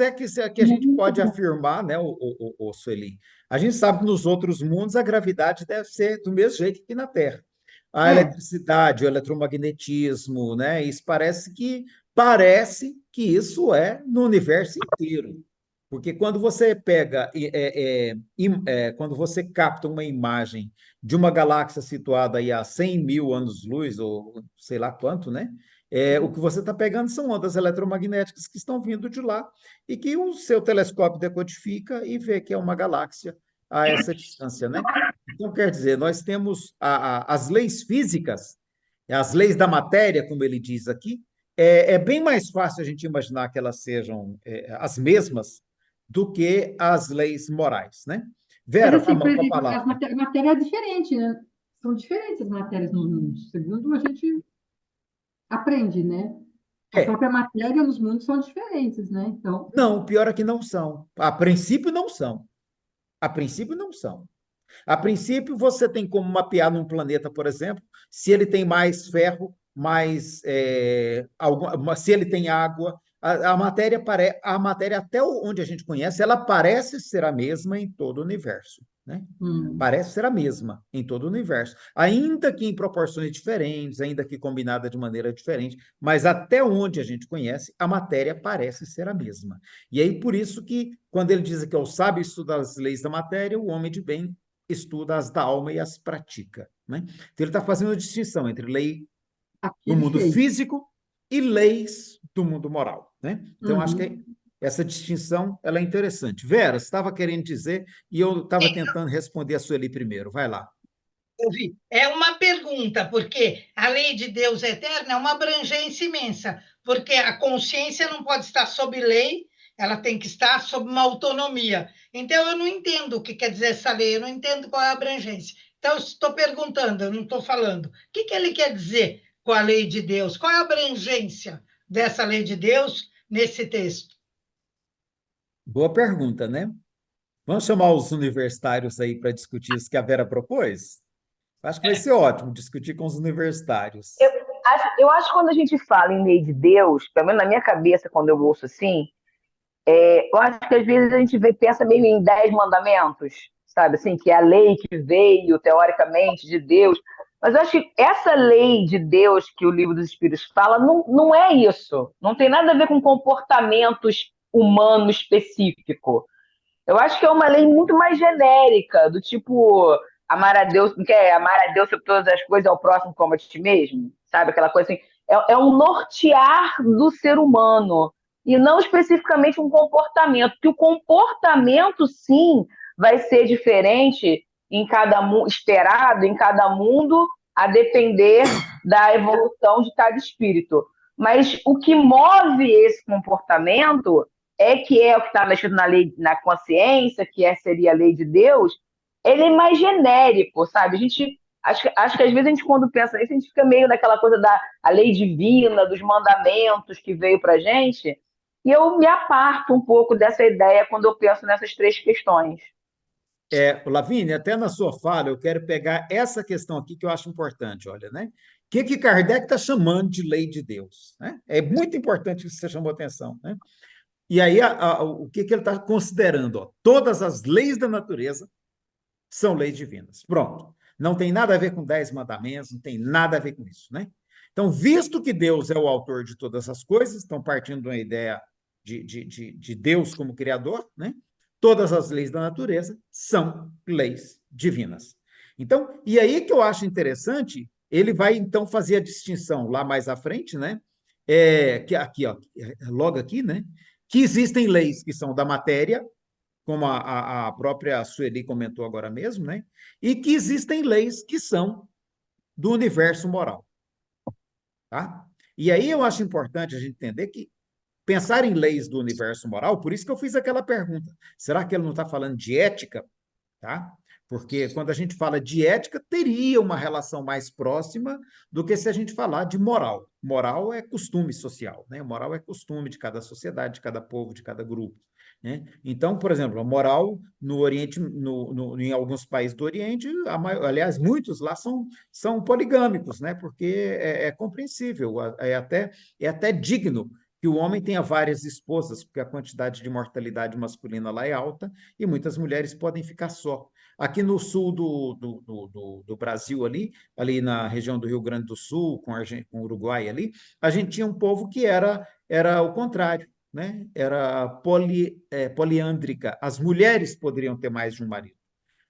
que a gente pode afirmar, né, o Sueli? A gente sabe que nos outros mundos a gravidade deve ser do mesmo jeito que na Terra. A é, eletricidade, o eletromagnetismo, né? Isso parece que isso é no universo inteiro. Porque quando você pega, quando você capta uma imagem de uma galáxia situada aí a 100 mil anos-luz, ou sei lá quanto, né? O que você está pegando são ondas eletromagnéticas que estão vindo de lá e que o seu telescópio decodifica e vê que é uma galáxia a essa distância, né? Então, quer dizer, nós temos as leis físicas, as leis da matéria, como ele diz aqui, é bem mais fácil a gente imaginar que elas sejam as mesmas do que as leis morais, né? mas Vera, assim, por com a exemplo, palavra. a matéria é diferente, né? São diferentes as matérias no mundo, segundo a gente aprende, né? A É, própria matéria nos mundos são diferentes, né? Então, não, pior é que não são. A princípio, não são. A princípio, não são. A princípio, você tem como mapear num planeta, por exemplo, se ele tem mais ferro, se ele tem água. A matéria, até onde a gente conhece, ela parece ser a mesma em todo o universo, né? hum, Parece ser a mesma em todo o universo, ainda que em proporções diferentes, ainda que combinada de maneira diferente, mas até onde a gente conhece, a matéria parece ser a mesma. E aí, por isso que, quando ele diz que é o sábio estuda as leis da matéria, o homem de bem estuda as da alma e as pratica, né? Então, ele está fazendo a distinção entre lei aqui do ele mundo fez. físico e leis do mundo moral, né? Então, acho que Uhum. essa distinção ela é interessante. Vera, você estava querendo dizer, e eu estava tentando responder a Sueli primeiro. Vai lá. Ouvi. É uma pergunta, porque a lei de Deus eterna é uma abrangência imensa, porque a consciência não pode estar sob lei, ela tem que estar sob uma autonomia. Então, eu não entendo o que quer dizer essa lei, eu não entendo qual é a abrangência. Então, eu estou perguntando, eu não estou falando. O que ele quer dizer com a lei de Deus? Qual é a abrangência dessa lei de Deus nesse texto? Boa pergunta, né? Vamos chamar os universitários aí para discutir isso que a Vera propôs? Acho que vai ser ótimo discutir com os Eu universitários. eu acho que quando a gente fala em lei de Deus, pelo menos na minha cabeça, quando eu ouço assim, eu acho que às vezes a gente pensa meio em 10 mandamentos, sabe? Assim, que é a lei que veio, teoricamente, de Deus. Mas eu acho que essa lei de Deus que o Livro dos Espíritos fala não é isso. Não tem nada a ver com comportamentos humanos específico. Eu acho que é uma lei muito mais genérica, do tipo amar a Deus, não quer amar a Deus sobre todas as coisas, ao próximo como a ti mesmo, sabe? Aquela coisa assim. É um nortear do ser humano, e não especificamente um comportamento, que o comportamento, sim, vai ser diferente em cada esperado em cada mundo, a depender da evolução de cada espírito. Mas o que move esse comportamento é o que está mexido na lei, na consciência, seria a lei de Deus, ele é mais genérico, sabe? Acho que às vezes a gente, quando pensa nisso, a gente fica meio naquela coisa da a lei divina, dos mandamentos que veio para gente, e eu me aparto um pouco dessa ideia quando eu penso nessas três questões. Lavínia, até na sua fala, eu quero pegar essa questão aqui que eu acho importante, olha, né? O que Kardec está chamando de lei de Deus, né? É muito importante que você chamou atenção, né? E aí, o que ele está considerando? Ó, todas as leis da natureza são leis divinas. Pronto. Não tem nada a ver com 10 mandamentos, não tem nada a ver com isso, né? Então, visto que Deus é o autor de todas as coisas, estão partindo de uma ideia de Deus como criador, né? Todas as leis da natureza são leis divinas. Então, e aí que eu acho interessante, ele vai então fazer a distinção lá mais à frente, né? Que aqui, ó, logo aqui, né? Que existem leis que são da matéria, como a própria Sueli comentou agora mesmo, né? E que existem leis que são do universo moral, tá? E aí eu acho importante a gente entender que pensar em leis do universo moral, por isso que eu fiz aquela pergunta, será que ele não está falando de ética, tá? Porque quando a gente fala de ética, teria uma relação mais próxima do que se a gente falar de moral. Moral é costume social, né? Moral é costume de cada sociedade, de cada povo, de cada grupo. né? Então, por exemplo, a moral no Oriente, em alguns países do Oriente, aliás, muitos lá são poligâmicos, né? Porque é compreensível, é até digno que o homem tenha várias esposas, porque a quantidade de mortalidade masculina lá é alta e muitas mulheres podem ficar só. Aqui no sul do Brasil, ali na região do Rio Grande do Sul, com o Uruguai ali, a gente tinha um povo que era o contrário, né? Era poliândrica. As mulheres poderiam ter mais de um marido,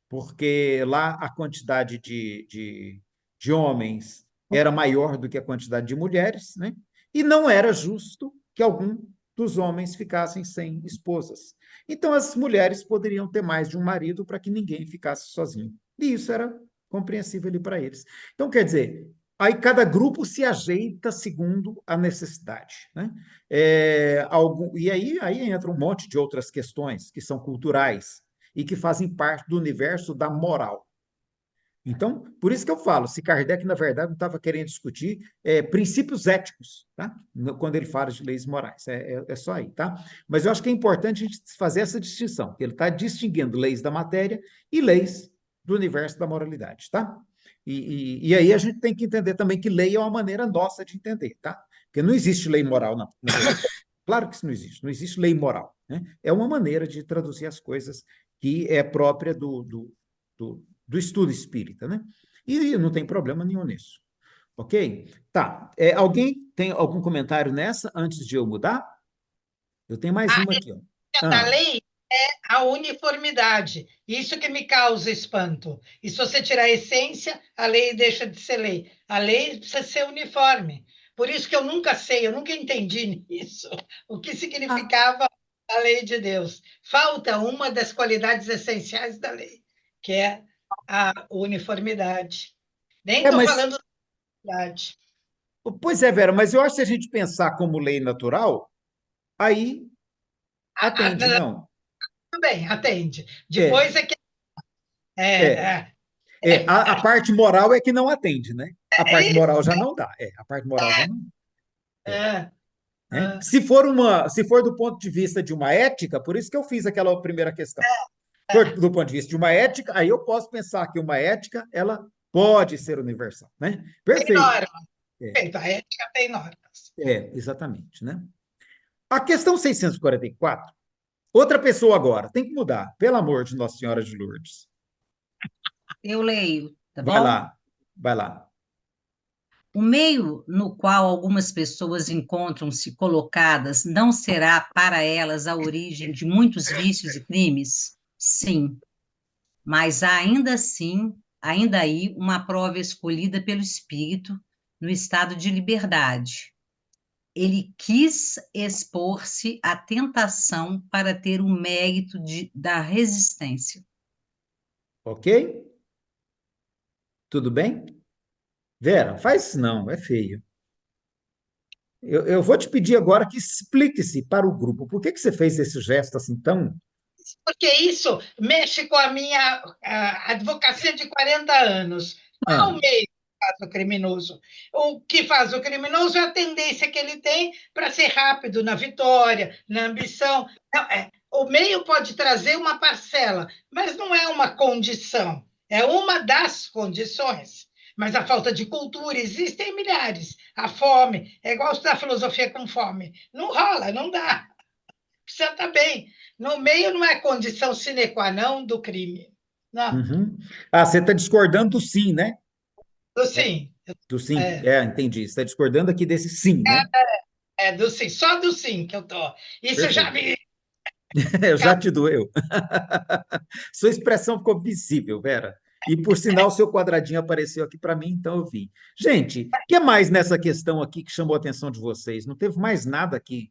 porque lá a quantidade de homens era maior do que a quantidade de mulheres, né? E não era justo que algum dos homens ficassem sem esposas. Então, as mulheres poderiam ter mais de um marido para que ninguém ficasse sozinho. E isso era compreensível ali para eles. Então, quer dizer, aí cada grupo se ajeita segundo a necessidade, né? E aí entra um monte de outras questões que são culturais e que fazem parte do universo da moral. Então, por isso que eu falo, se Kardec, na verdade, não estava querendo discutir princípios éticos, tá? Quando ele fala de leis morais, é só aí, tá? Mas eu acho que é importante a gente fazer essa distinção, que ele está distinguindo leis da matéria e leis do universo da moralidade, tá? E aí a gente tem que entender também que lei é uma maneira nossa de entender, tá? Porque não existe lei moral na verdade. Claro que isso não existe lei moral, né? É uma maneira de traduzir as coisas que é própria do estudo espírita, né? E não tem problema nenhum nisso. Ok? Tá. Alguém tem algum comentário nessa antes de eu mudar? Eu tenho mais A uma aqui, ó. essência da lei é a uniformidade. Isso que me causa espanto. E se você tirar a essência, a lei deixa de ser lei. A lei precisa ser uniforme. Por isso que eu nunca sei, eu nunca entendi nisso, o que significava a lei de Deus. Falta uma das qualidades essenciais da lei, que é a uniformidade. Nem estou Mas, falando da unidade. pois é, Vera, mas eu acho que se a gente pensar como lei natural, aí atende, não. Tudo bem, atende. É, Depois é que. é, É, a parte moral é que não atende, né? A parte isso. moral já não dá. A parte moral já não. É, Né? é, Se for do ponto de vista de uma ética, por isso que eu fiz aquela primeira questão. Se for do ponto de vista de uma ética, aí eu posso pensar que uma ética, ela pode ser universal, né? tem Perfeito. normas. Perfeito, a ética tem normas. Exatamente, né? A questão 644, outra pessoa agora, tem que mudar, pelo amor de Nossa Senhora de Lourdes. Eu leio, tá Vai bom? lá, vai lá. O meio no qual algumas pessoas encontram-se colocadas não será para elas a origem de muitos vícios e crimes? Sim, mas ainda assim, ainda aí, uma prova escolhida pelo espírito no estado de liberdade. Ele quis expor-se à tentação para ter o mérito da resistência. Ok? Tudo bem? Vera, faz isso não, é feio. Eu vou te pedir agora que explique-se para o grupo. Por que você fez esse gesto assim tão... Porque isso mexe com a minha advocacia de 40 anos. Não é o Ah, meio que faz o criminoso. O que faz o criminoso é a tendência que ele tem para ser rápido na vitória, na ambição. Não, o meio pode trazer uma parcela, mas não é uma condição. É uma das condições. Mas a falta de cultura, existem milhares. A fome, é igual estudar filosofia com fome. Não rola, não dá. Precisa estar bem. No meio não é condição sine qua non do crime. Não, uhum. Você está discordando do sim, né? É, sim. do sim. É, Entendi. Você está discordando aqui desse sim, né? do sim, só do sim que eu tô. Isso já Perfeito. me. Eu já te doeu. Sua expressão ficou visível, Vera. E, por sinal, seu quadradinho apareceu aqui para mim, então eu vi. Gente, o que mais nessa questão aqui que chamou a atenção de vocês? Não teve mais nada que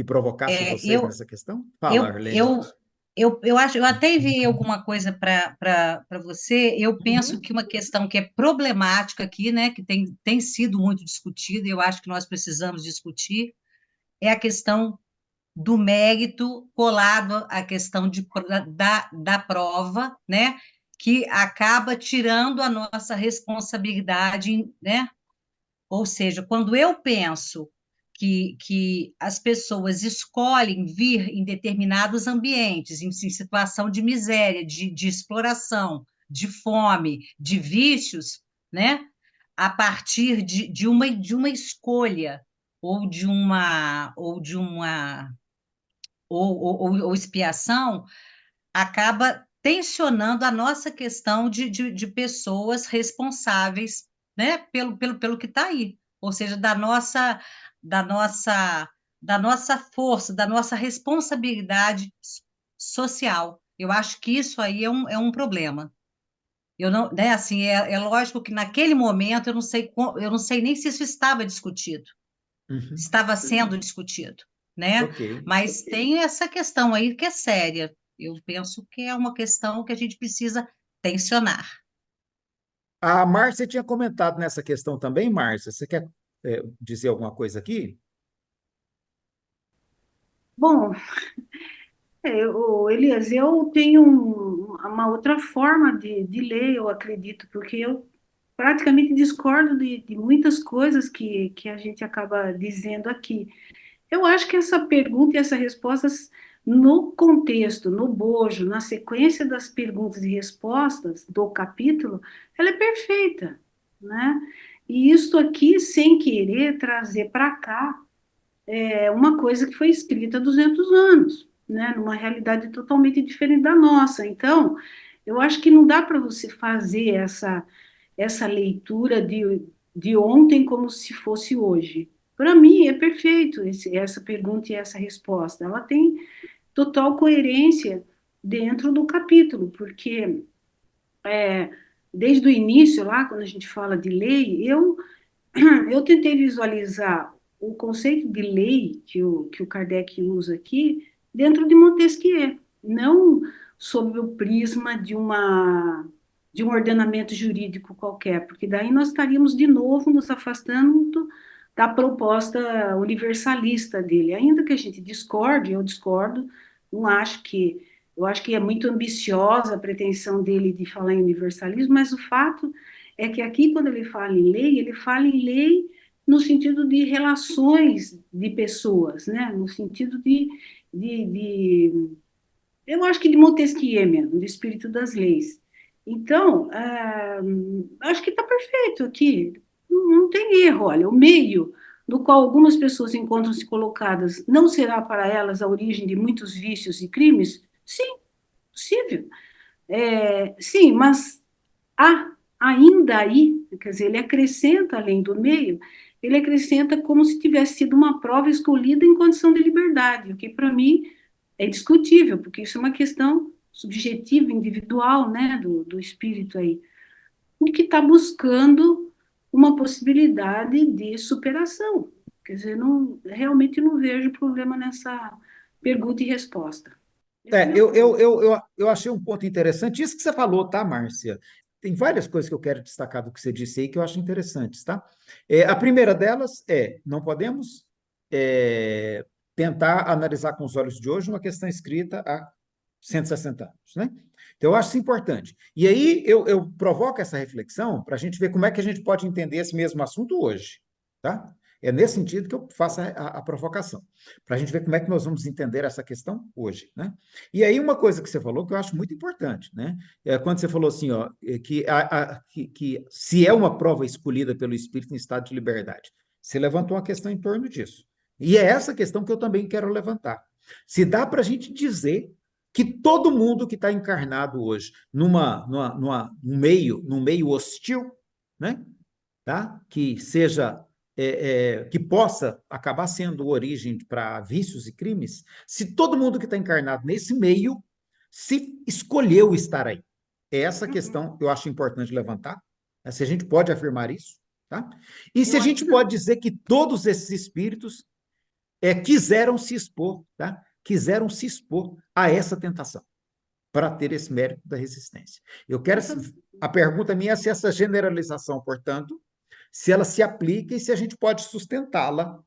provocasse É, vocês nessa questão? Fala, eu, Arlene. eu, eu acho, eu até enviei alguma coisa para você. Eu penso Uhum. que uma questão que é problemática aqui, né, que tem sido muito discutida, e eu acho que nós precisamos discutir, é a questão do mérito colado à questão da prova, né, que acaba tirando a nossa responsabilidade, né? Ou seja, quando eu penso que as pessoas escolhem vir em determinados ambientes, em situação de miséria, de exploração, de fome, de vícios, né? A partir de uma escolha ou ou expiação, acaba tensionando a nossa questão de pessoas responsáveis, né, pelo que está aí, ou seja, da nossa, da nossa força, da nossa responsabilidade social. Eu acho que isso aí é um problema. Eu não, né, assim, é lógico que naquele momento eu não sei nem se isso estava discutido, Uhum. estava sendo discutido, né? Ok. Mas tem essa questão aí que é séria. Eu penso que é uma questão que a gente precisa tensionar. A Márcia tinha comentado nessa questão também, Márcia. Você quer dizer alguma coisa aqui? Bom, Elias, eu tenho uma outra forma de ler, eu acredito, porque eu praticamente discordo de muitas coisas que a gente acaba dizendo aqui. Eu acho que essa pergunta e essa resposta, no contexto, no bojo, na sequência das perguntas e respostas do capítulo, ela é perfeita, né? E isso aqui, sem querer trazer para cá, é uma coisa que foi escrita há 200 anos, né? Numa realidade totalmente diferente da nossa. Então, eu acho que não dá para você fazer essa leitura de ontem como se fosse hoje. Para mim, é perfeito essa pergunta e essa resposta. Ela tem total coerência dentro do capítulo, porque desde o início, lá, quando a gente fala de lei, eu tentei visualizar o conceito de lei que o Kardec usa aqui dentro de Montesquieu, não sob o prisma de um ordenamento jurídico qualquer, porque daí nós estaríamos de novo nos afastando da proposta universalista dele. Ainda que a gente discorde, eu discordo, não acho que eu acho que é muito ambiciosa a pretensão dele de falar em universalismo, mas o fato é que aqui, quando ele fala em lei no sentido de relações de pessoas, né? No sentido de eu acho que de Montesquieu mesmo, do espírito das leis. Então, acho que está perfeito aqui, não tem erro. Olha, o meio no qual algumas pessoas encontram-se colocadas não será para elas a origem de muitos vícios e crimes? Sim, possível. Sim, mas ainda aí, quer dizer, ele acrescenta, além do meio, ele acrescenta como se tivesse sido uma prova escolhida em condição de liberdade, o que para mim é discutível, porque isso é uma questão subjetiva, individual, né, do espírito aí, e que está buscando uma possibilidade de superação. Quer dizer, realmente não vejo problema nessa pergunta e resposta. Eu achei um ponto interessante. Isso que você falou, tá, Márcia? Tem várias coisas que eu quero destacar do que você disse aí que eu acho interessantes, tá? A primeira delas não podemos tentar analisar com os olhos de hoje uma questão escrita há 160 anos, né? Então, eu acho isso importante. E aí eu provoco essa reflexão para a gente ver como é que a gente pode entender esse mesmo assunto hoje, tá? É nesse sentido que eu faço a provocação, para a gente ver como é que nós vamos entender essa questão hoje, né? E aí uma coisa que você falou que eu acho muito importante, né? Quando você falou assim, ó, que se é uma prova escolhida pelo Espírito em estado de liberdade, você levantou uma questão em torno disso. E é essa questão que eu também quero levantar. Se dá para a gente dizer que todo mundo que está encarnado hoje num meio hostil, né? Tá? Que seja que possa acabar sendo origem para vícios e crimes, se todo mundo que está encarnado nesse meio se escolheu estar aí. É essa questão que eu acho importante levantar, né? Se a gente pode afirmar isso, tá? E se a gente pode dizer que todos esses espíritos quiseram se expor, tá? Quiseram se expor a essa tentação para ter esse mérito da resistência. A pergunta minha é se essa generalização, portanto, se ela se aplica e se a gente pode sustentá-la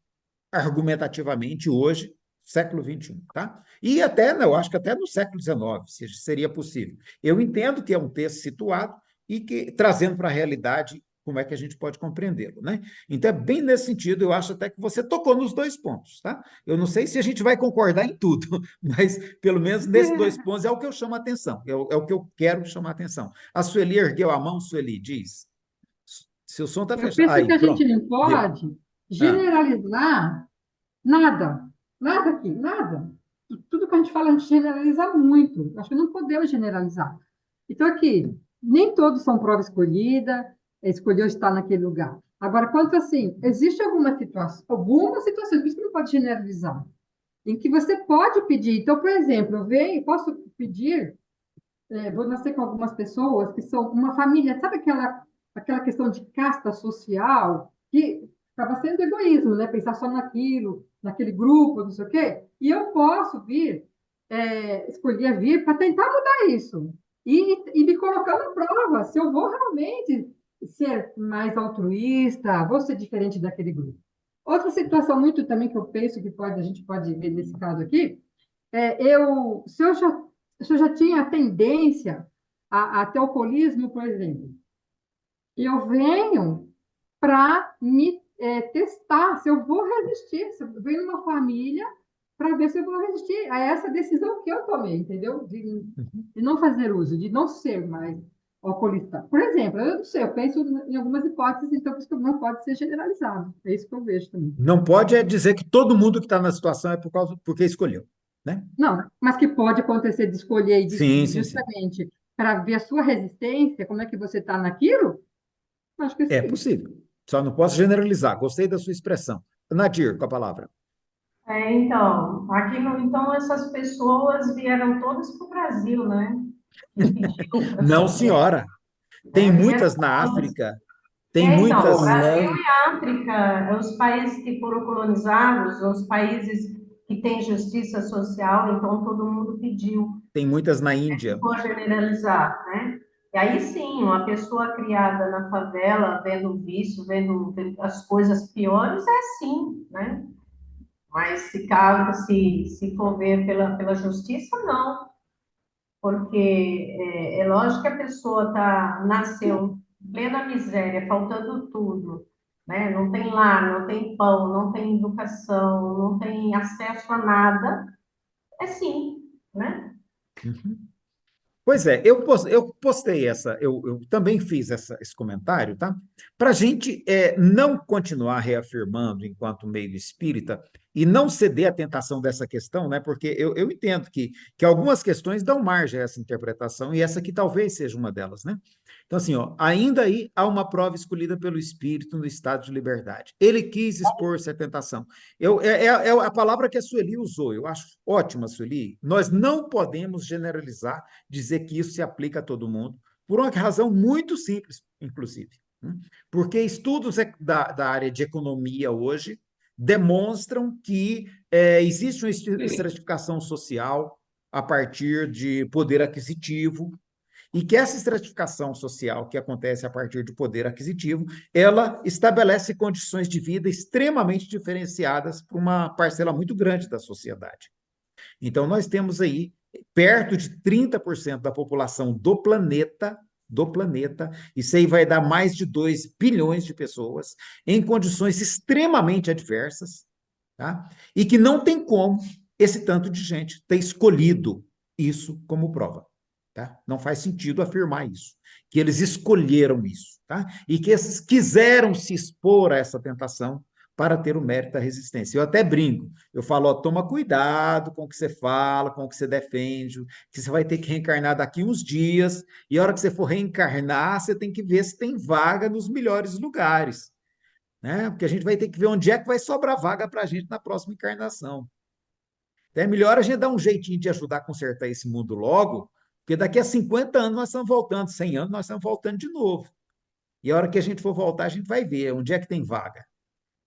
argumentativamente hoje, século XXI, tá? E até, eu acho que até no século XIX, seria possível. Eu entendo que é um texto situado e que, trazendo para a realidade como é que a gente pode compreendê-lo, né? Então, é bem nesse sentido, eu acho até que você tocou nos dois pontos, tá? Eu não sei se a gente vai concordar em tudo, mas pelo menos nesses dois pontos é o que eu chamo a atenção, é o que eu quero chamar a atenção. A Sueli ergueu a mão, Sueli, diz. Seu som está Eu fechado. penso que Aí, a gente pronto. não Deu. pode Ah, generalizar nada, nada aqui, nada. Tudo que a gente fala, a gente generaliza muito. Acho que não podemos generalizar. Então, aqui, nem todos são prova escolhida, escolheu estar naquele lugar. Agora, quanto assim, existe algumas situações, por isso que não pode generalizar, em que você pode pedir. Então, por exemplo, posso pedir, vou nascer com algumas pessoas que são uma família, sabe aquela questão de casta social, que acaba sendo egoísmo, né? Pensar só naquilo, naquele grupo, não sei o quê. E eu posso escolher vir para tentar mudar isso. E me colocar na prova, se eu vou realmente ser mais altruísta, vou ser diferente daquele grupo. Outra situação muito também que eu penso que a gente pode ver nesse caso aqui, se eu já tinha a tendência até alcoolismo, por exemplo, eu venho para me testar se eu vou resistir, se eu venho numa família para ver se eu vou resistir a essa decisão que eu tomei, entendeu? De não fazer uso, de não ser mais alcoolista. Por exemplo, eu não sei, eu penso em algumas hipóteses, então por isso que não pode ser generalizado. É isso que eu vejo também. não pode dizer que todo mundo que está na situação é porque escolheu, né? Não, mas que pode acontecer de escolher Sim, sim, sim. justamente para ver a sua resistência, como é que você está naquilo, acho que É sim. possível. Só não posso generalizar. Gostei da sua expressão. Nadir, com a palavra. Então, então essas pessoas vieram todas para o Brasil, né? E pediram para Não, saber, senhora. Tem né? Vieram muitas na todas. África. Tem muitas. Brasil e África, os países que foram colonizados, os países que têm justiça social, então todo mundo pediu. Tem muitas na Se Índia. for generalizar, né? E aí sim, uma pessoa criada na favela, vendo o vício, vendo as coisas piores, é sim, né? Mas se for ver pela justiça, não. Porque é lógico que a pessoa nasceu em plena miséria, faltando tudo, né? Não tem lar, não tem pão, não tem educação, não tem acesso a nada. É sim, né? Uhum. Pois é, eu postei eu também fiz esse comentário, tá? Para a gente não continuar reafirmando enquanto meio espírita e não ceder à tentação dessa questão, né? Porque eu entendo que algumas questões dão margem a essa interpretação e essa aqui talvez seja uma delas, né? Então, assim, ó, ainda aí há uma prova escolhida pelo Espírito no estado de liberdade. Ele quis expor-se à tentação. É a palavra que a Sueli usou, eu acho ótima, Sueli. Nós não podemos generalizar, dizer que isso se aplica a todo mundo, por uma razão muito simples, inclusive. Porque estudos da área de economia hoje demonstram que existe uma estratificação social a partir de poder aquisitivo, e que essa estratificação social que acontece a partir de poder aquisitivo, ela estabelece condições de vida extremamente diferenciadas para uma parcela muito grande da sociedade. Então, nós temos aí perto de 30% da população do planeta, isso aí vai dar mais de 2 bilhões de pessoas, em condições extremamente adversas, tá? E que não tem como esse tanto de gente ter escolhido isso como prova. Tá? Não faz sentido afirmar isso, que eles escolheram isso, tá? E que esses quiseram se expor a essa tentação para ter o mérito da resistência. Eu até brinco, eu falo, ó, toma cuidado com o que você fala, com o que você defende, que você vai ter que reencarnar daqui uns dias, e a hora que você for reencarnar, você tem que ver se tem vaga nos melhores lugares, né? Porque a gente vai ter que ver onde é que vai sobrar vaga para a gente na próxima encarnação. Então é melhor a gente dar um jeitinho de ajudar a consertar esse mundo logo, porque daqui a 50 anos nós estamos voltando, 100 anos nós estamos voltando de novo. E a hora que a gente for voltar, a gente vai ver onde é que tem vaga.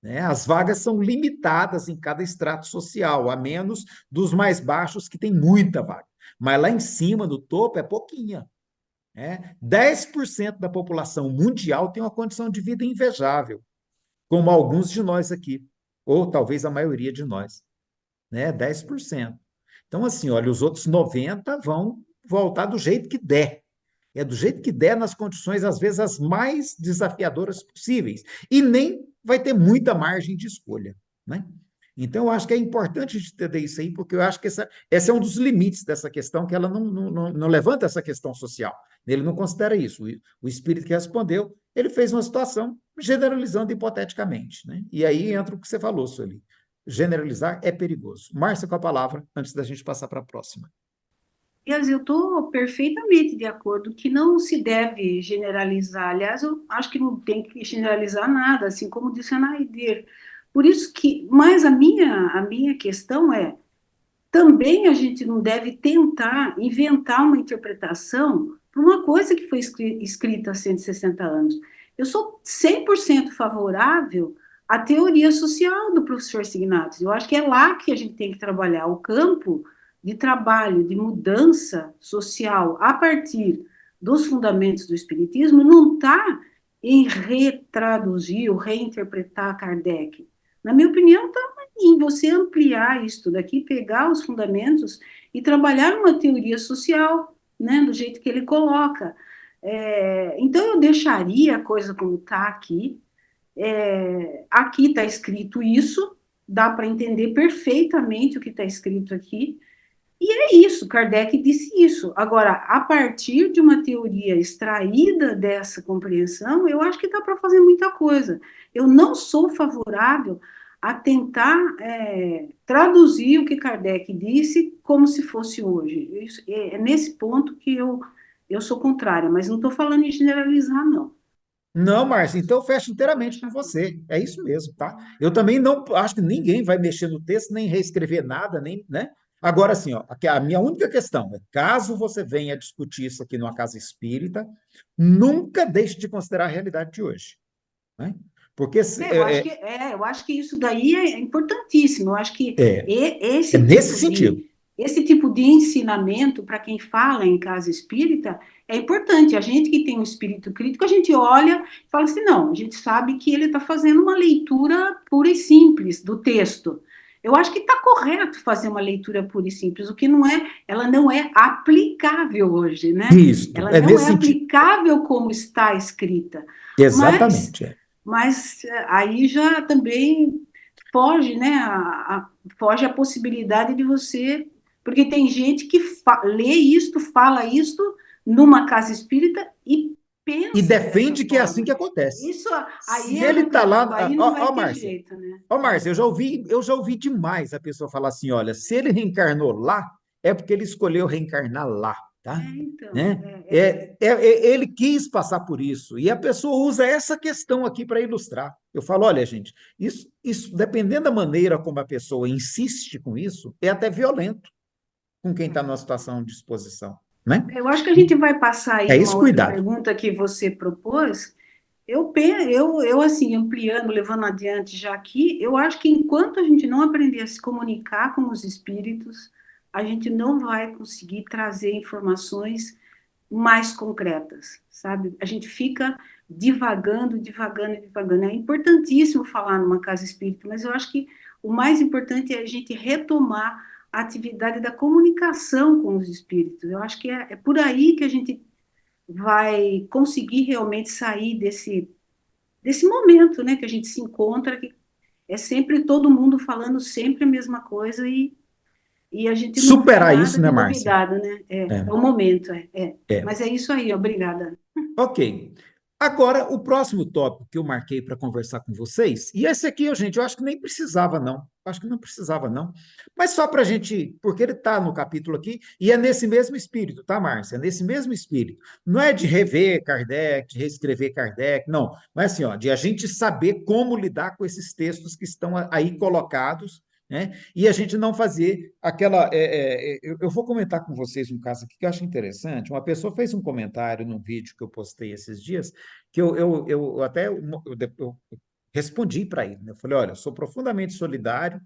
Né? As vagas são limitadas em cada extrato social, a menos dos mais baixos, que tem muita vaga. Mas lá em cima, no topo, é pouquinha. Né? 10% da população mundial tem uma condição de vida invejável, como alguns de nós aqui, ou talvez a maioria de nós. Né? 10%. Então, assim, olha, os outros 90% vão voltar do jeito que der. É do jeito que der, nas condições, às vezes, as mais desafiadoras possíveis. E nem vai ter muita margem de escolha, né? Então, eu acho que é importante a gente entender isso aí, porque eu acho que esse é um dos limites dessa questão, que ela não levanta essa questão social. Ele não considera isso. O espírito que respondeu, ele fez uma situação generalizando hipoteticamente, né? E aí entra o que você falou, Sueli. Generalizar é perigoso. Márcia, com a palavra, antes da gente passar para a próxima. Aliás, eu estou perfeitamente de acordo que não se deve generalizar. Aliás, eu acho que não tem que generalizar nada, assim como disse a Naider. Por isso que, mas a minha questão é, também a gente não deve tentar inventar uma interpretação para uma coisa que foi escrita há 160 anos. Eu sou 100% favorável à teoria social do professor Signatis. Eu acho que é lá que a gente tem que trabalhar o campo de trabalho, de mudança social a partir dos fundamentos do Espiritismo, não está em retraduzir ou reinterpretar Kardec. Na minha opinião, está em você ampliar isso daqui, pegar os fundamentos e trabalhar uma teoria social, né, do jeito que ele coloca. Então, eu deixaria a coisa como está aqui. Aqui está escrito isso, dá para entender perfeitamente o que está escrito aqui, e é isso, Kardec disse isso. Agora, a partir de uma teoria extraída dessa compreensão, eu acho que dá para fazer muita coisa. Eu não sou favorável a tentar traduzir o que Kardec disse como se fosse hoje. É nesse ponto que eu sou contrária, mas não estou falando em generalizar, não. Não, Márcia, então eu fecho inteiramente com você. É isso mesmo, tá? Eu também não acho que ninguém vai mexer no texto, nem reescrever nada, nem, né? Agora, assim, ó, a minha única questão é, caso você venha discutir isso aqui numa casa espírita, nunca deixe de considerar a realidade de hoje, né? Porque Eu acho que isso daí é importantíssimo. Eu acho que é esse nesse tipo sentido. esse tipo de ensinamento para quem fala em casa espírita é importante. A gente que tem um espírito crítico, a gente olha e fala assim, não, a gente sabe que ele está fazendo uma leitura pura e simples do texto. Eu acho que está correto fazer uma leitura pura e simples, o que não é, ela não é aplicável hoje, né? Isso, Ela é não nesse é sentido. aplicável como está escrita. Mas Exatamente. mas aí já também foge, né? Foge a possibilidade de você. Porque tem gente que lê isto, fala isto numa casa espírita e E pensa dessa defende que é assim forma. que acontece. Isso Se aí ele está lá. aí não vai Ó, ter Márcia, jeito, né? ó, Márcia, eu já ouvi demais a pessoa falar assim: olha, se ele reencarnou lá, é porque ele escolheu reencarnar lá, tá? Então, Né? Ele quis passar por isso, e a pessoa usa essa questão aqui para ilustrar. Eu falo, olha, gente, isso, dependendo da maneira como a pessoa insiste com isso, é até violento com quem está numa situação de exposição, né? eu acho que a gente vai passar aí É uma esse outra cuidado. pergunta que você propôs. Eu assim, ampliando, levando adiante já aqui, eu acho que enquanto a gente não aprender a se comunicar com os espíritos, a gente não vai conseguir trazer informações mais concretas, sabe? A gente fica divagando, divagando, divagando. É importantíssimo falar numa casa espírita, mas eu acho que o mais importante é a gente retomar a atividade da comunicação com os espíritos. Eu acho que é por aí que a gente vai conseguir realmente sair desse momento, né, que a gente se encontra, que é sempre todo mundo falando sempre a mesma coisa e a gente não vê Superar nada isso, de né, Márcia? novidade, né? É o momento, Mas é isso aí, obrigada. Ok. Agora, o próximo tópico que eu marquei para conversar com vocês, e esse aqui, gente, eu acho que nem precisava, não. Acho que não precisava, não. Mas só para a gente, porque ele está no capítulo aqui, e é nesse mesmo espírito, tá, Márcia? É nesse mesmo espírito. Não é de rever Kardec, de reescrever Kardec, não. Mas assim, ó, de a gente saber como lidar com esses textos que estão aí colocados, né? E a gente não fazer aquela. Eu vou comentar com vocês um caso aqui que eu acho interessante. Uma pessoa fez um comentário num vídeo que eu postei esses dias, que eu até eu respondi para ele, né? Eu falei: olha, eu sou profundamente solidário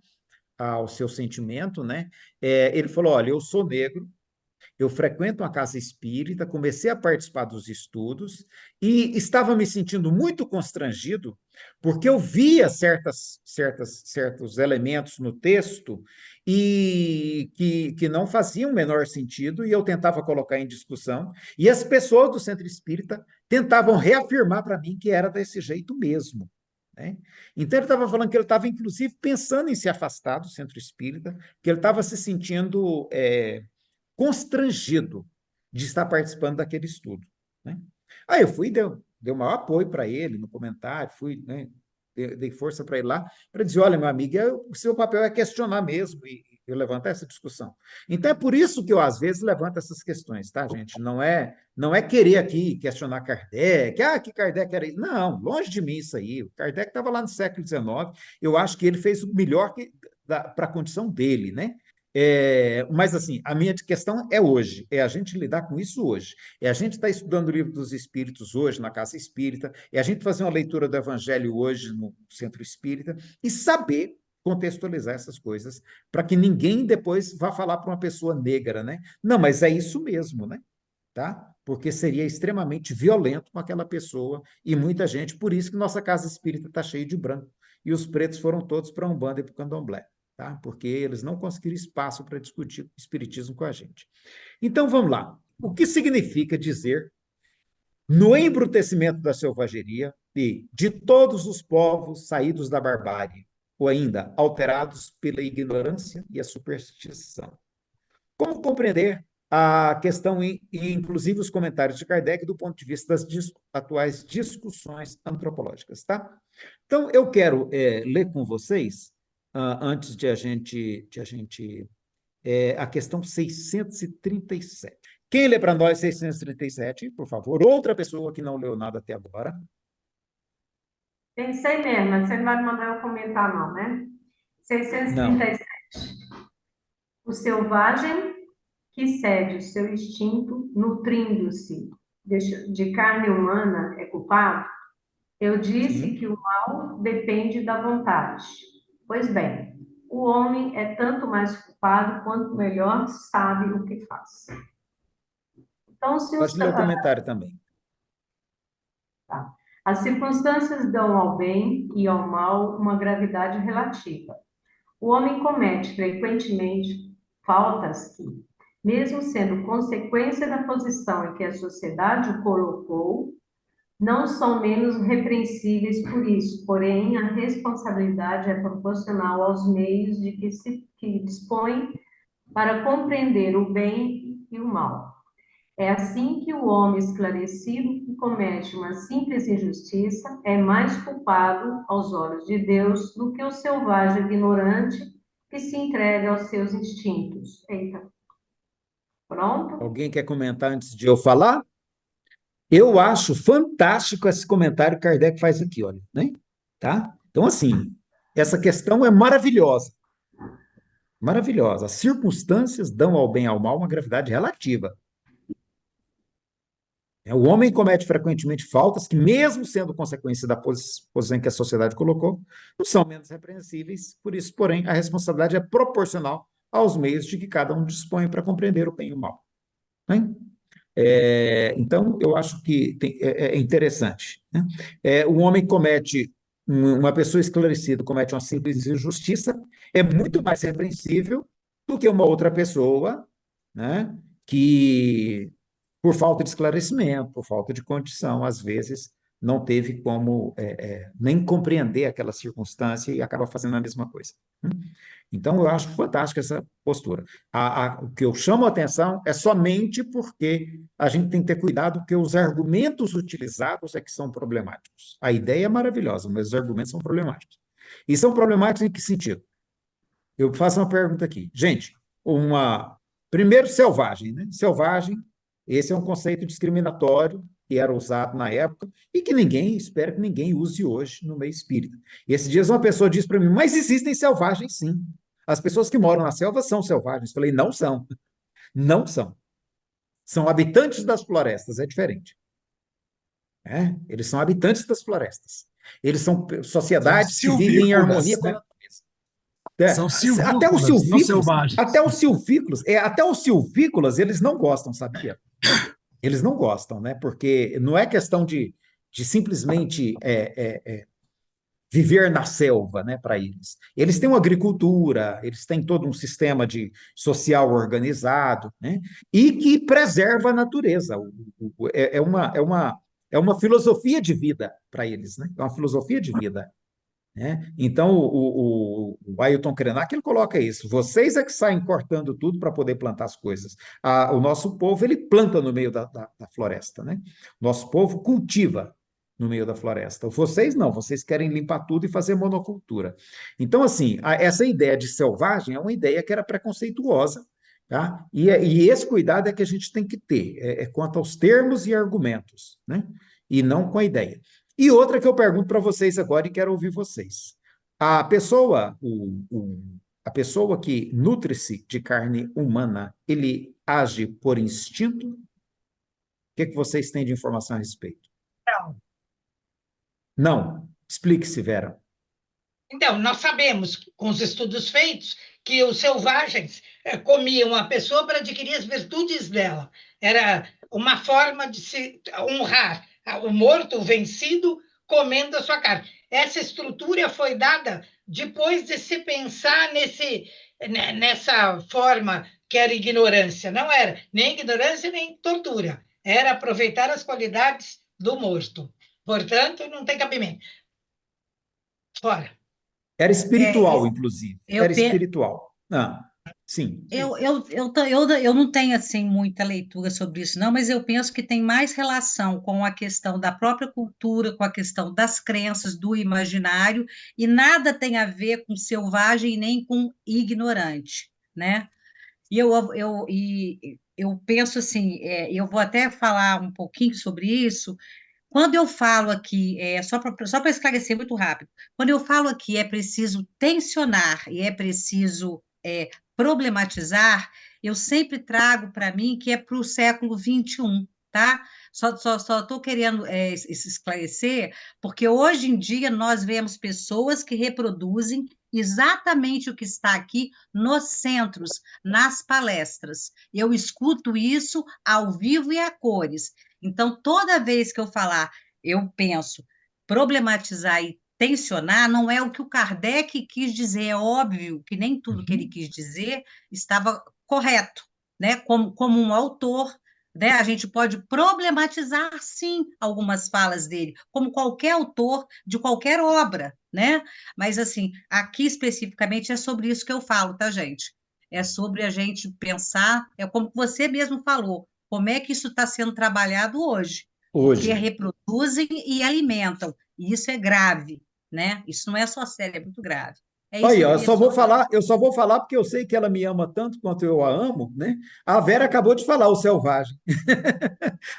ao seu sentimento, né? Ele falou: olha, eu sou negro Eu frequento uma casa espírita, comecei a participar dos estudos e estava me sentindo muito constrangido, porque eu via certos elementos no texto e que não faziam o menor sentido, e eu tentava colocar em discussão, e as pessoas do centro espírita tentavam reafirmar para mim que era desse jeito mesmo, né? Então, ele estava falando que ele estava, inclusive, pensando em se afastar do centro espírita, que ele estava se sentindo constrangido de estar participando daquele estudo, né? Aí eu fui, deu maior apoio para ele no comentário, fui, né, dei força para ele lá, para dizer, olha, meu amigo, o seu papel é questionar mesmo e eu levantar essa discussão. Então, é por isso que eu, às vezes, levanto essas questões, tá, gente? Não é querer aqui questionar Kardec, que Kardec era isso. Não, longe de mim isso aí. O Kardec estava lá no século XIX, eu acho que ele fez o melhor para a condição dele, né? Mas, assim, a minha questão é hoje, é a gente lidar com isso hoje. É a gente estar estudando o Livro dos Espíritos hoje na Casa Espírita, é a gente fazer uma leitura do Evangelho hoje no Centro Espírita e saber contextualizar essas coisas para que ninguém depois vá falar para uma pessoa negra, né? Não, mas é isso mesmo, né? Tá? Porque seria extremamente violento com aquela pessoa e muita gente, por isso que nossa Casa Espírita está cheia de branco e os pretos foram todos para a Umbanda e para o Candomblé. Tá? Porque eles não conseguiram espaço para discutir espiritismo com a gente. Então, vamos lá. O que significa dizer, no embrutecimento da selvageria e de todos os povos saídos da barbárie, ou ainda alterados pela ignorância e a superstição? Como compreender a questão e inclusive os comentários de Kardec do ponto de vista das atuais discussões antropológicas, tá? Então, eu quero ler com vocês antes de a gente a questão 637. Quem lê para nós 637, por favor? Outra pessoa que não leu nada até agora. Pensei mesmo, mas você não vai mandar eu comentar, não, né? 637. Não. O selvagem que cede o seu instinto, nutrindo-se de carne humana, é culpado? Eu disse Sim. que o mal depende da vontade. Pois bem, o homem é tanto mais culpado quanto melhor sabe o que faz. Então, Pode ler o comentário também. Tá. As circunstâncias dão ao bem e ao mal uma gravidade relativa. O homem comete frequentemente faltas que, mesmo sendo consequência da posição em que a sociedade o colocou, não são menos repreensíveis por isso, porém a responsabilidade é proporcional aos meios de que dispõe para compreender o bem e o mal. É assim que o homem esclarecido que comete uma simples injustiça é mais culpado aos olhos de Deus do que o selvagem ignorante que se entrega aos seus instintos. Eita. Pronto? Alguém quer comentar antes de eu falar? Eu acho fantástico esse comentário que Kardec faz aqui, olha, né? Tá? Então, assim, essa questão é maravilhosa. Maravilhosa. As circunstâncias dão ao bem e ao mal uma gravidade relativa. O homem comete frequentemente faltas que, mesmo sendo consequência da posição que a sociedade colocou, não são menos repreensíveis. Por isso, porém, a responsabilidade é proporcional aos meios de que cada um dispõe para compreender o bem e o mal. Né? Então, eu acho que é interessante. Né? O homem comete, uma pessoa esclarecida comete uma simples injustiça, é muito mais repreensível do que uma outra pessoa, né, que, por falta de esclarecimento, por falta de condição, às vezes não teve como nem compreender aquela circunstância e acaba fazendo a mesma coisa. Então, eu acho fantástica essa postura. O que eu chamo a atenção é somente porque a gente tem que ter cuidado, porque os argumentos utilizados é que são problemáticos. A ideia é maravilhosa, mas os argumentos são problemáticos. E são problemáticos em que sentido? Eu faço uma pergunta aqui. Gente, primeiro, selvagem, né? Selvagem, esse é um conceito discriminatório que era usado na época e que espero que ninguém use hoje no meio espírita. E esses dias uma pessoa disse para mim, mas existem selvagens sim. As pessoas que moram na selva são selvagens. Eu falei, não são. Não são. São habitantes das florestas, é diferente. Eles são habitantes das florestas. Eles são sociedades que vivem em harmonia com a natureza. São Até os silvícolas, não silvícolas, selvagens. até os silvícolas, eles não gostam, sabia? Eles não gostam, né? Porque não é questão de simplesmente viver na selva, né, para eles. Eles têm uma agricultura, eles têm todo um sistema de social organizado, né, e que preserva a natureza. É uma filosofia de vida para eles, né? É uma filosofia de vida. Né? Então, o Ailton Krenak, ele coloca isso. Vocês é que saem cortando tudo para poder plantar as coisas. O nosso povo, ele planta no meio da floresta. Né? Nosso povo cultiva no meio da floresta. Vocês não, vocês querem limpar tudo e fazer monocultura. Então, assim, essa ideia de selvagem é uma ideia que era preconceituosa, tá? E esse cuidado é que a gente tem que ter, quanto aos termos e argumentos, né? E não com a ideia. E outra que eu pergunto para vocês agora e quero ouvir vocês. A pessoa que nutre-se de carne humana, ele age por instinto? O que vocês têm de informação a respeito? Não. Não. Explique-se, Vera. Então, nós sabemos, com os estudos feitos, que os selvagens comiam a pessoa para adquirir as virtudes dela. Era uma forma de se honrar o morto, o vencido, comendo a sua carne. Essa estrutura foi dada depois de se pensar nessa forma que era ignorância. Não era nem ignorância, nem tortura. Era aproveitar as qualidades do morto. Portanto, não tem cabimento. Fora. Era espiritual, inclusive. Era espiritual. Sim. Eu não tenho assim muita leitura sobre isso, não, mas eu penso que tem mais relação com a questão da própria cultura, com a questão das crenças, do imaginário, e nada tem a ver com selvagem nem com ignorante, né? Eu penso assim, eu vou até falar um pouquinho sobre isso. Quando eu falo aqui, só para esclarecer muito rápido, quando eu falo aqui é preciso tensionar e é preciso problematizar, eu sempre trago para mim que é para o século XXI, tá? Só estou querendo esclarecer, porque hoje em dia nós vemos pessoas que reproduzem exatamente o que está aqui nos centros, nas palestras. Eu escuto isso ao vivo e a cores. Então, toda vez que eu falar, eu penso, problematizar e tensionar, não é o que o Kardec quis dizer, é óbvio que nem tudo que ele quis dizer estava correto, né? Como um autor, né? A gente pode problematizar, sim, algumas falas dele, como qualquer autor de qualquer obra, né? Mas, assim, aqui especificamente é sobre isso que eu falo, tá, gente? É sobre a gente pensar, é como você mesmo falou, como é que isso está sendo trabalhado hoje? Porque reproduzem e alimentam, e isso é grave, né? Isso não é só sério, é muito grave. Aí, eu só vou falar porque eu sei que ela me ama tanto quanto eu a amo, né? A Vera acabou de falar, o selvagem.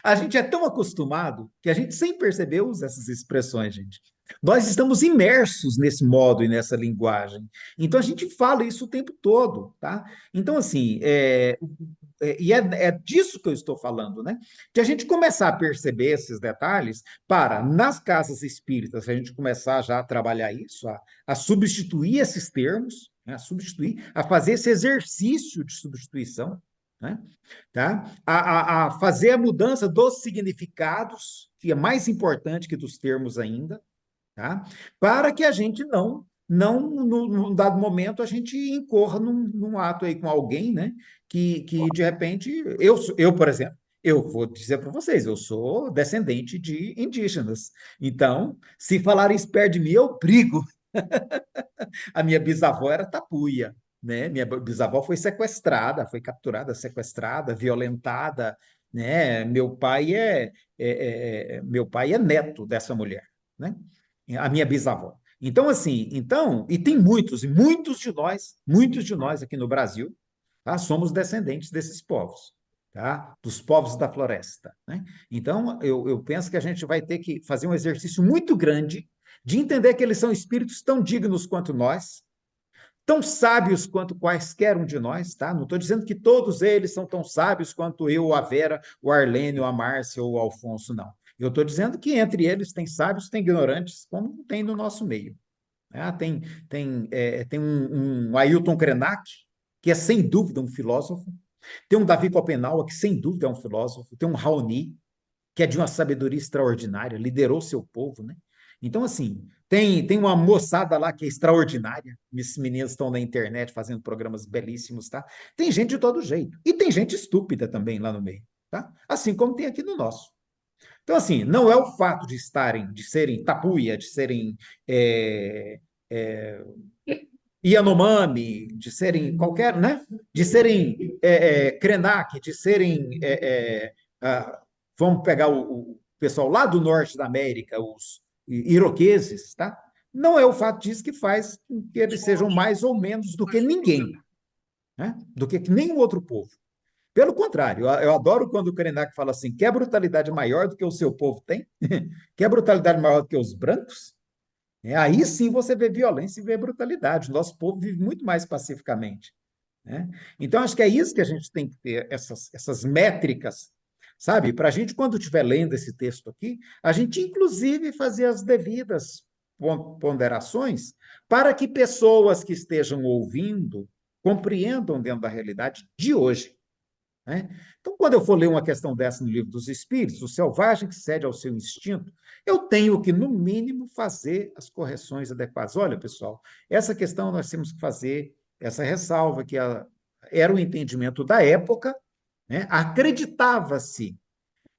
A gente é tão acostumado que a gente, sem perceber, usa essas expressões, gente. Nós estamos imersos nesse modo e nessa linguagem. Então, a gente fala isso o tempo todo, tá? Então, assim, é disso que eu estou falando, né? De a gente começar a perceber esses detalhes para, nas casas espíritas, a gente começar já a trabalhar isso, a substituir esses termos, né? A fazer esse exercício de substituição, né? Tá? A fazer a mudança dos significados, que é mais importante que dos termos ainda, tá? Para que a gente num dado momento, a gente incorra num ato aí com alguém, né? Que de repente, por exemplo, eu vou dizer para vocês, eu sou descendente de indígenas. Então, se falarem isso perto de mim, eu brigo. A minha bisavó era tapuia, né? Minha bisavó foi sequestrada, foi capturada, sequestrada, violentada, né? Meu pai é neto dessa mulher, né? A minha bisavó. Então, assim, e tem muitos de nós aqui no Brasil, tá? Somos descendentes desses povos, tá? Dos povos da floresta, né? Então, eu penso que a gente vai ter que fazer um exercício muito grande de entender que eles são espíritos tão dignos quanto nós, tão sábios quanto quaisquer um de nós, tá? Não estou dizendo que todos eles são tão sábios quanto eu, a Vera, o Arlênio, a Márcia ou o Alfonso, não. Eu estou dizendo que entre eles tem sábios, tem ignorantes, como tem no nosso meio. Tem um Ailton Krenak, que é sem dúvida um filósofo, tem um Davi Copenau, que sem dúvida é um filósofo, tem um Raoni, que é de uma sabedoria extraordinária, liderou seu povo, né? Então, assim, tem uma moçada lá que é extraordinária, esses meninos estão na internet fazendo programas belíssimos, tá? Tem gente de todo jeito, e tem gente estúpida também lá no meio, tá? Assim como tem aqui no nosso. Então, assim, não é o fato de serem tapuia, de serem é, é, Yanomami, de serem qualquer, né? De serem Krenak, de serem. Vamos pegar o pessoal lá do norte da América, os iroqueses, tá? Não é o fato disso que faz com que eles sejam mais ou menos do que ninguém, né? Do que nenhum outro povo. Pelo contrário, eu adoro quando o Krenak fala assim: quer brutalidade maior do que o seu povo tem? Quer brutalidade maior do que os brancos? Aí sim você vê violência e vê brutalidade. O nosso povo vive muito mais pacificamente, né? Então, acho que é isso que a gente tem que ter, essas métricas, sabe? Para a gente, quando estiver lendo esse texto aqui, a gente, inclusive, fazer as devidas ponderações para que pessoas que estejam ouvindo compreendam dentro da realidade de hoje, né? Então, quando eu for ler uma questão dessa no Livro dos Espíritos, o selvagem que cede ao seu instinto, eu tenho que, no mínimo, fazer as correções adequadas. Olha, pessoal, essa questão nós temos que fazer essa ressalva, que era o entendimento da época, né? Acreditava-se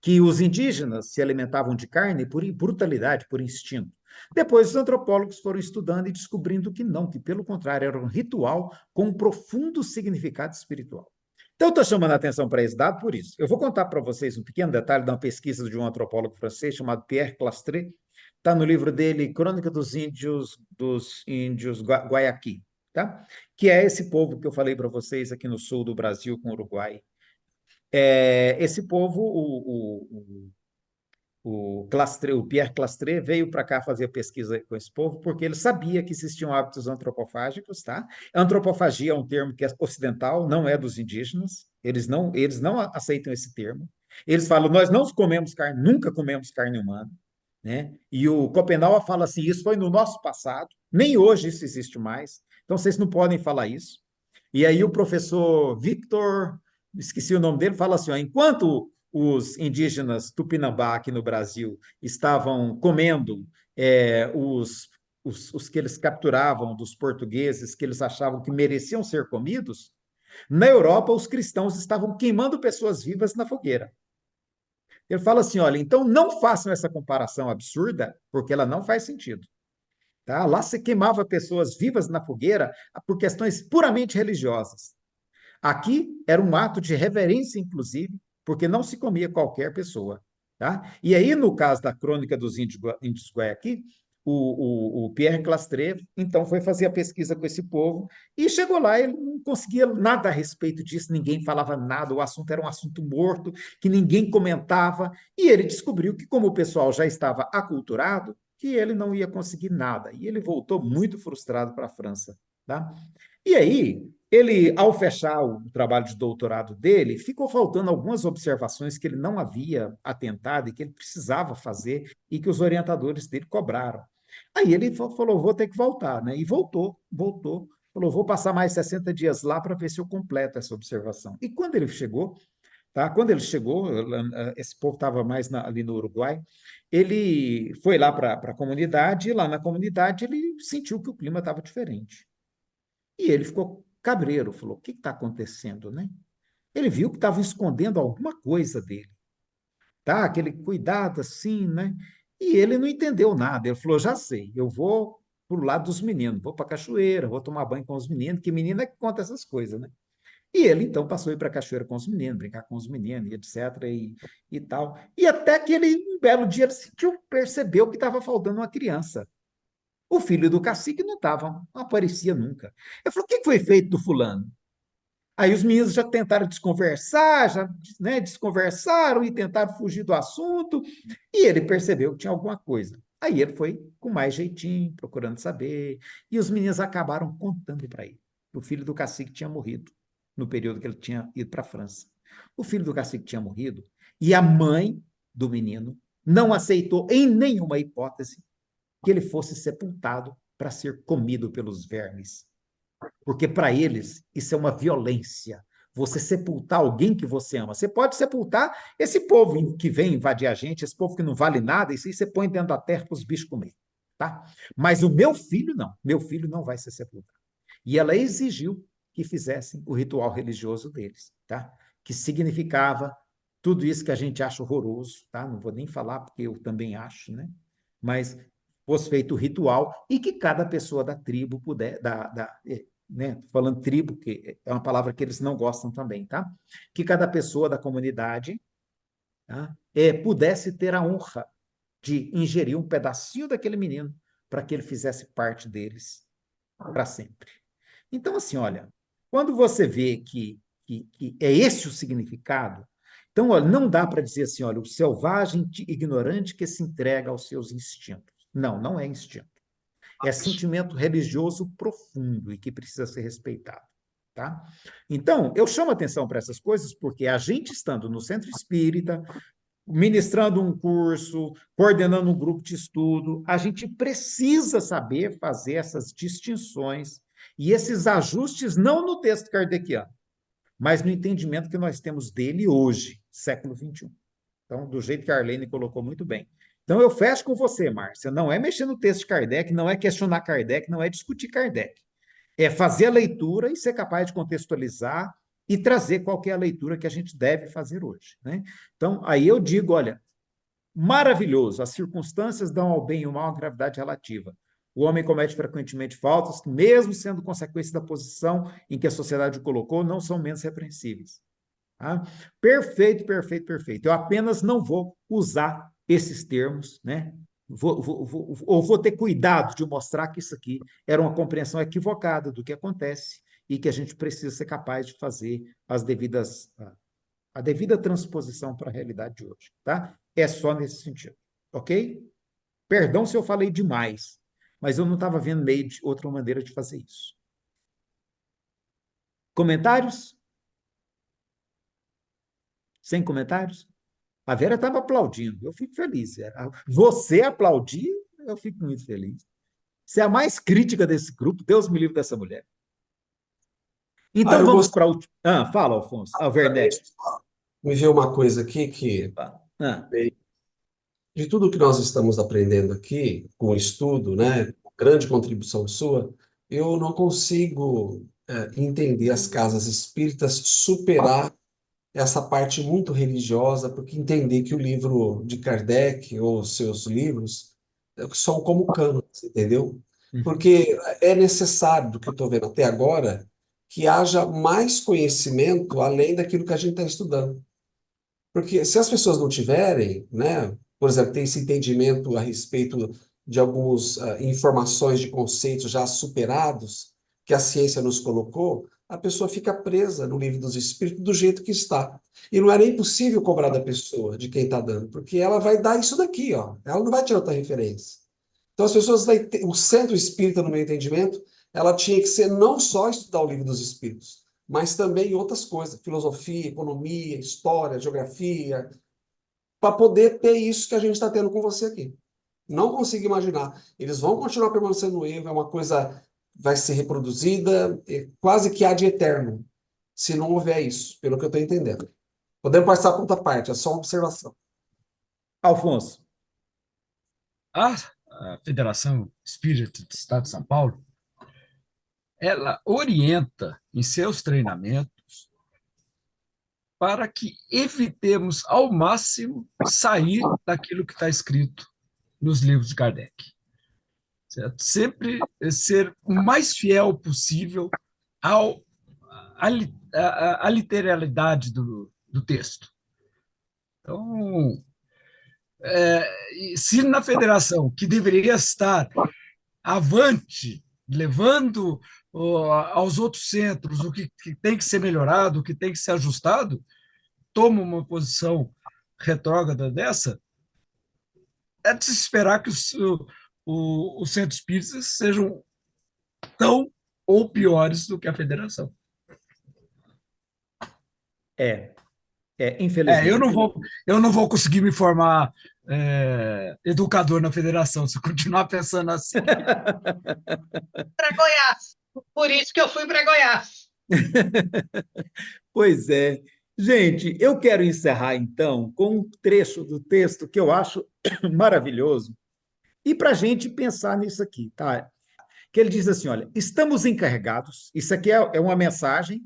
que os indígenas se alimentavam de carne por brutalidade, por instinto. Depois, os antropólogos foram estudando e descobrindo que não, que, pelo contrário, era um ritual com um profundo significado espiritual. Então, eu estou chamando a atenção para esse dado por isso. Eu vou contar para vocês um pequeno detalhe de uma pesquisa de um antropólogo francês chamado Pierre Clastres. Está no livro dele, Crônica dos Índios Guayaqui, tá? Que é esse povo que eu falei para vocês aqui no sul do Brasil, com o Uruguai. Esse povo, o Pierre Clastres veio para cá fazer pesquisa com esse povo porque ele sabia que existiam hábitos antropofágicos, tá? Antropofagia é um termo que é ocidental, não é dos indígenas, eles não aceitam esse termo. Eles falam, nós não comemos carne, nunca comemos carne humana, né? E o Copenau fala assim, isso foi no nosso passado, nem hoje isso existe mais, então vocês não podem falar isso. E aí o professor Victor, esqueci o nome dele, fala assim, ó, enquanto os indígenas Tupinambá aqui no Brasil estavam comendo os que eles capturavam dos portugueses, que eles achavam que mereciam ser comidos, na Europa os cristãos estavam queimando pessoas vivas na fogueira. Ele fala assim, olha, então não façam essa comparação absurda, porque ela não faz sentido. Tá? Lá se queimava pessoas vivas na fogueira por questões puramente religiosas. Aqui era um ato de reverência, inclusive, porque não se comia qualquer pessoa. Tá? E aí, no caso da Crônica dos Índios Guayaqui, o Pierre Clastres, então, foi fazer a pesquisa com esse povo e chegou lá, ele não conseguia nada a respeito disso, ninguém falava nada, o assunto era um assunto morto, que ninguém comentava, e ele descobriu que, como o pessoal já estava aculturado, que ele não ia conseguir nada. E ele voltou muito frustrado para a França. Tá? E aí, ele, ao fechar o trabalho de doutorado dele, ficou faltando algumas observações que ele não havia atentado e que ele precisava fazer e que os orientadores dele cobraram. Aí ele falou, vou ter que voltar, né? E voltou. Falou, vou passar mais 60 dias lá para ver se eu completo essa observação. E quando ele chegou, tá? Quando ele chegou, esse povo estava mais ali no Uruguai, ele foi lá para a comunidade, e lá na comunidade ele sentiu que o clima estava diferente. E ele ficou cabreiro, falou, o que está acontecendo, né? Ele viu que estavam escondendo alguma coisa dele, tá? Aquele cuidado assim, né? E ele não entendeu nada. Ele falou, já sei, eu vou para o lado dos meninos, vou para a cachoeira, vou tomar banho com os meninos, que menino é que conta essas coisas, né? E ele, então, passou a ir para a cachoeira com os meninos, brincar com os meninos, e etc. E tal. E até que ele, um belo dia, ele percebeu que estava faltando uma criança. O filho do cacique não aparecia nunca. Ele falou, o que foi feito do fulano? Aí os meninos já tentaram desconversar, já, né, desconversaram e tentaram fugir do assunto, e ele percebeu que tinha alguma coisa. Aí ele foi com mais jeitinho, procurando saber, e os meninos acabaram contando para ele. O filho do cacique tinha morrido no período que ele tinha ido para a França. O filho do cacique tinha morrido, e a mãe do menino não aceitou em nenhuma hipótese que ele fosse sepultado para ser comido pelos vermes. Porque para eles isso é uma violência. Você sepultar alguém que você ama. Você pode sepultar esse povo que vem invadir a gente, esse povo que não vale nada, isso aí você põe dentro da terra para os bichos comer. Tá? Mas o meu filho não. Meu filho não vai ser sepultado. E ela exigiu que fizessem o ritual religioso deles, tá? Que significava tudo isso que a gente acha horroroso, tá? Não vou nem falar porque eu também acho, né? Mas fosse feito o ritual e que cada pessoa da tribo puder, né? Falando tribo, que é uma palavra que eles não gostam também, tá? Que cada pessoa da comunidade, tá? Pudesse ter a honra de ingerir um pedacinho daquele menino para que ele fizesse parte deles para sempre. Então, assim, olha, quando você vê que é esse o significado, então, olha, não dá para dizer assim, olha, o selvagem ignorante que se entrega aos seus instintos. Não, não é instinto. É sentimento religioso profundo e que precisa ser respeitado. Tá? Então, eu chamo atenção para essas coisas porque a gente estando no centro espírita, ministrando um curso, coordenando um grupo de estudo, a gente precisa saber fazer essas distinções e esses ajustes não no texto kardeciano, mas no entendimento que nós temos dele hoje, século XXI. Então, do jeito que a Arlene colocou muito bem. Então, eu fecho com você, Márcia. Não é mexer no texto de Kardec, não é questionar Kardec, não é discutir Kardec. É fazer a leitura e ser capaz de contextualizar e trazer qual que é a leitura que a gente deve fazer hoje, né? Então, aí eu digo, olha, maravilhoso, as circunstâncias dão ao bem e ao mal a gravidade relativa. O homem comete frequentemente faltas que, mesmo sendo consequência da posição em que a sociedade o colocou, não são menos repreensíveis. Tá? Perfeito, perfeito, perfeito. Eu apenas não vou usar esses termos, né? Vou ter cuidado de mostrar que isso aqui era uma compreensão equivocada do que acontece e que a gente precisa ser capaz de fazer a devida transposição para a realidade de hoje, tá? É só nesse sentido, ok? Perdão se eu falei demais, mas eu não estava vendo meio de outra maneira de fazer isso. Comentários? Sem comentários? A Vera estava aplaudindo, eu fico feliz. Você aplaudir, eu fico muito feliz. Você é a mais crítica desse grupo, Deus me livre dessa mulher. Então vamos para o. Fala, Alfonso. Werneck. Me veio uma coisa aqui que, de tudo que nós estamos aprendendo aqui, com o estudo, né, grande contribuição sua, eu não consigo entender as casas espíritas superar essa parte muito religiosa, porque entender que o livro de Kardec, ou seus livros, são como cânones, entendeu? Porque é necessário, do que eu estou vendo até agora, que haja mais conhecimento além daquilo que a gente está estudando. Porque se as pessoas não tiverem, né, por exemplo, tem esse entendimento a respeito de algumas informações de conceitos já superados, que a ciência nos colocou, a pessoa fica presa no livro dos espíritos do jeito que está. E não é nem possível cobrar da pessoa, de quem está dando, porque ela vai dar isso daqui, ó. Ela não vai tirar outra referência. Então, as pessoas o centro espírita, no meu entendimento, ela tinha que ser não só estudar o livro dos espíritos, mas também outras coisas, filosofia, economia, história, geografia, para poder ter isso que a gente está tendo com você aqui. Não consigo imaginar. Eles vão continuar permanecendo no erro, é uma coisa vai ser reproduzida, quase que ad eterno, se não houver isso, pelo que eu estou entendendo. Podemos passar para outra parte, é só uma observação. Alfonso. A Federação Espírita do Estado de São Paulo, ela orienta em seus treinamentos para que evitemos ao máximo sair daquilo que está escrito nos livros de Kardec. Certo? Sempre ser o mais fiel possível à literalidade do texto. Então, se na federação, que deveria estar avante, levando aos outros centros o que tem que ser melhorado, o que tem que ser ajustado, toma uma posição retrógrada dessa, é de se esperar que os centros espíritas sejam tão ou piores do que a federação. Infelizmente. Eu não vou conseguir me formar educador na federação, se eu continuar pensando assim. Para Goiás. Por isso que eu fui para Goiás. Pois é. Gente, eu quero encerrar, então, com um trecho do texto que eu acho maravilhoso, e para a gente pensar nisso aqui, tá? Que ele diz assim, olha, estamos encarregados, isso aqui é uma mensagem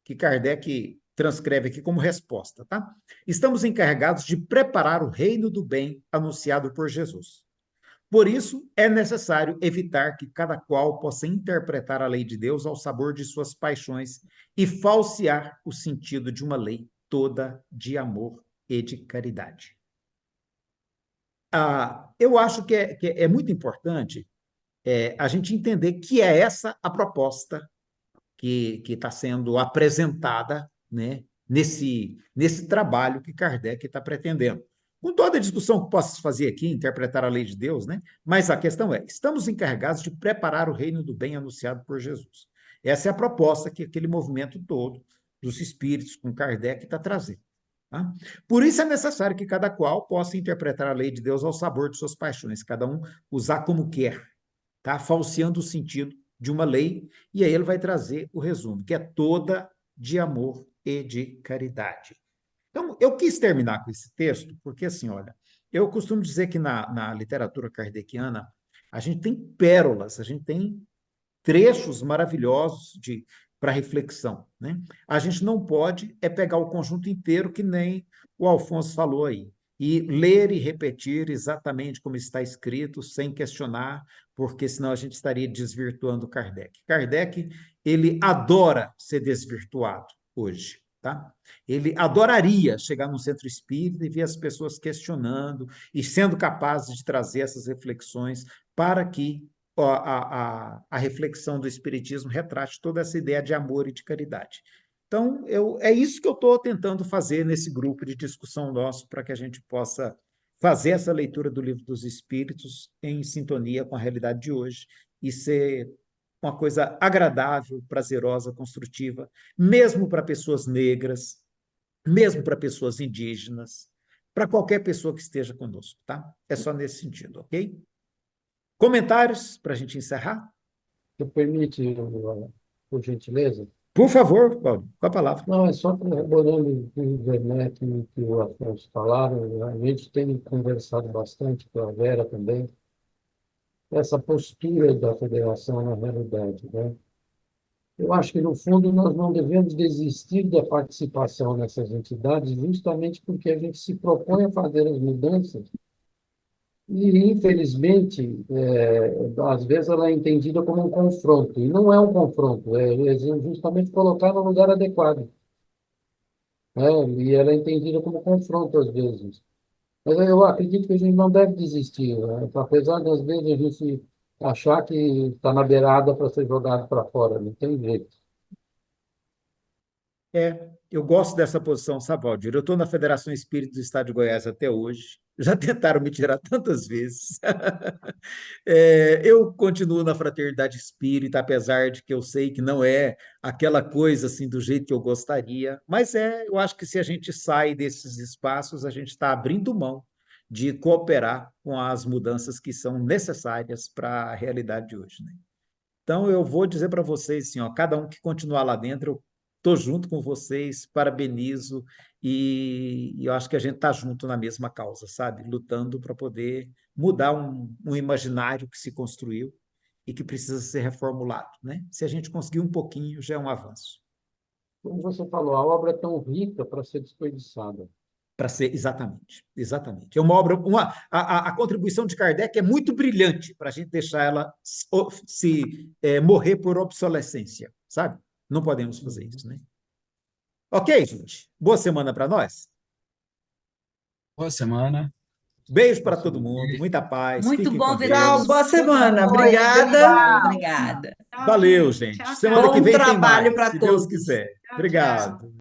que Kardec transcreve aqui como resposta, tá? Estamos encarregados de preparar o reino do bem anunciado por Jesus. Por isso, é necessário evitar que cada qual possa interpretar a lei de Deus ao sabor de suas paixões e falsear o sentido de uma lei toda de amor e de caridade. Eu acho que é muito importante a gente entender que é essa a proposta que está sendo apresentada, né, nesse trabalho que Kardec está pretendendo. Com toda a discussão que possa fazer aqui, interpretar a lei de Deus, né? Mas a questão é, estamos encarregados de preparar o reino do bem anunciado por Jesus. Essa é a proposta que aquele movimento todo dos espíritos com Kardec está trazendo. Tá? Por isso é necessário que cada qual possa interpretar a lei de Deus ao sabor de suas paixões, cada um usar como quer, tá? Falseando o sentido de uma lei, e aí ele vai trazer o resumo, que é toda de amor e de caridade. Então, eu quis terminar com esse texto, porque, assim, olha, eu costumo dizer que na literatura kardeciana, a gente tem pérolas, a gente tem trechos maravilhosos para reflexão, né? A gente não pode pegar o conjunto inteiro, que nem o Alfonso falou aí, e ler e repetir exatamente como está escrito, sem questionar, porque senão a gente estaria desvirtuando Kardec. Kardec, ele adora ser desvirtuado hoje, tá? Ele adoraria chegar num centro espírita e ver as pessoas questionando e sendo capazes de trazer essas reflexões para que a reflexão do Espiritismo retrate toda essa ideia de amor e de caridade. Então, é isso que eu estou tentando fazer nesse grupo de discussão nosso, para que a gente possa fazer essa leitura do Livro dos Espíritos em sintonia com a realidade de hoje e ser uma coisa agradável, prazerosa, construtiva, mesmo para pessoas negras, mesmo para pessoas indígenas, para qualquer pessoa que esteja conosco, tá? É só nesse sentido, ok? Comentários para a gente encerrar? Você permite, por gentileza? Por favor, Paulo, com a palavra. Não, é só corroborando o Werneck que o Afonso falaram, a gente tem conversado bastante com a Vera também, essa postura da federação na realidade, né? Eu acho que, no fundo, nós não devemos desistir da participação nessas entidades, justamente porque a gente se propõe a fazer as mudanças e, infelizmente, às vezes ela é entendida como um confronto, e não é um confronto, é justamente colocar no lugar adequado, né? E ela é entendida como confronto, às vezes. Mas eu acredito que a gente não deve desistir, né? Apesar de, às vezes, a gente achar que está na beirada para ser jogado para fora, não tem jeito. Eu gosto dessa posição, sabe, Valdir? Eu estou na Federação Espírita do Estado de Goiás até hoje. Já tentaram me tirar tantas vezes. Eu continuo na Fraternidade Espírita, apesar de que eu sei que não é aquela coisa assim do jeito que eu gostaria, mas eu acho que se a gente sai desses espaços, a gente está abrindo mão de cooperar com as mudanças que são necessárias para a realidade de hoje, né? Então, eu vou dizer para vocês, assim, ó, cada um que continuar lá dentro, eu estou junto com vocês, parabenizo, e eu acho que a gente está junto na mesma causa, sabe? Lutando para poder mudar um imaginário que se construiu e que precisa ser reformulado, né? Se a gente conseguir um pouquinho, já é um avanço. Como você falou, a obra é tão rica para ser desperdiçada. Para ser, exatamente, exatamente. É uma obra, a contribuição de Kardec é muito brilhante para a gente deixar ela morrer por obsolescência, sabe? Não podemos fazer isso, né? Ok, gente. Boa semana para nós. Boa semana. Beijo para todo mundo, muita paz. Muito fiquem bom com ver Deus. Tchau, boa semana. Oi, Obrigada. Obrigada. Tchau, Valeu, gente. gente. Tchau, Semana tchau. que Bom vem tem trabalho mais, para se Deus todos. quiser. Tchau, Obrigado. tchau.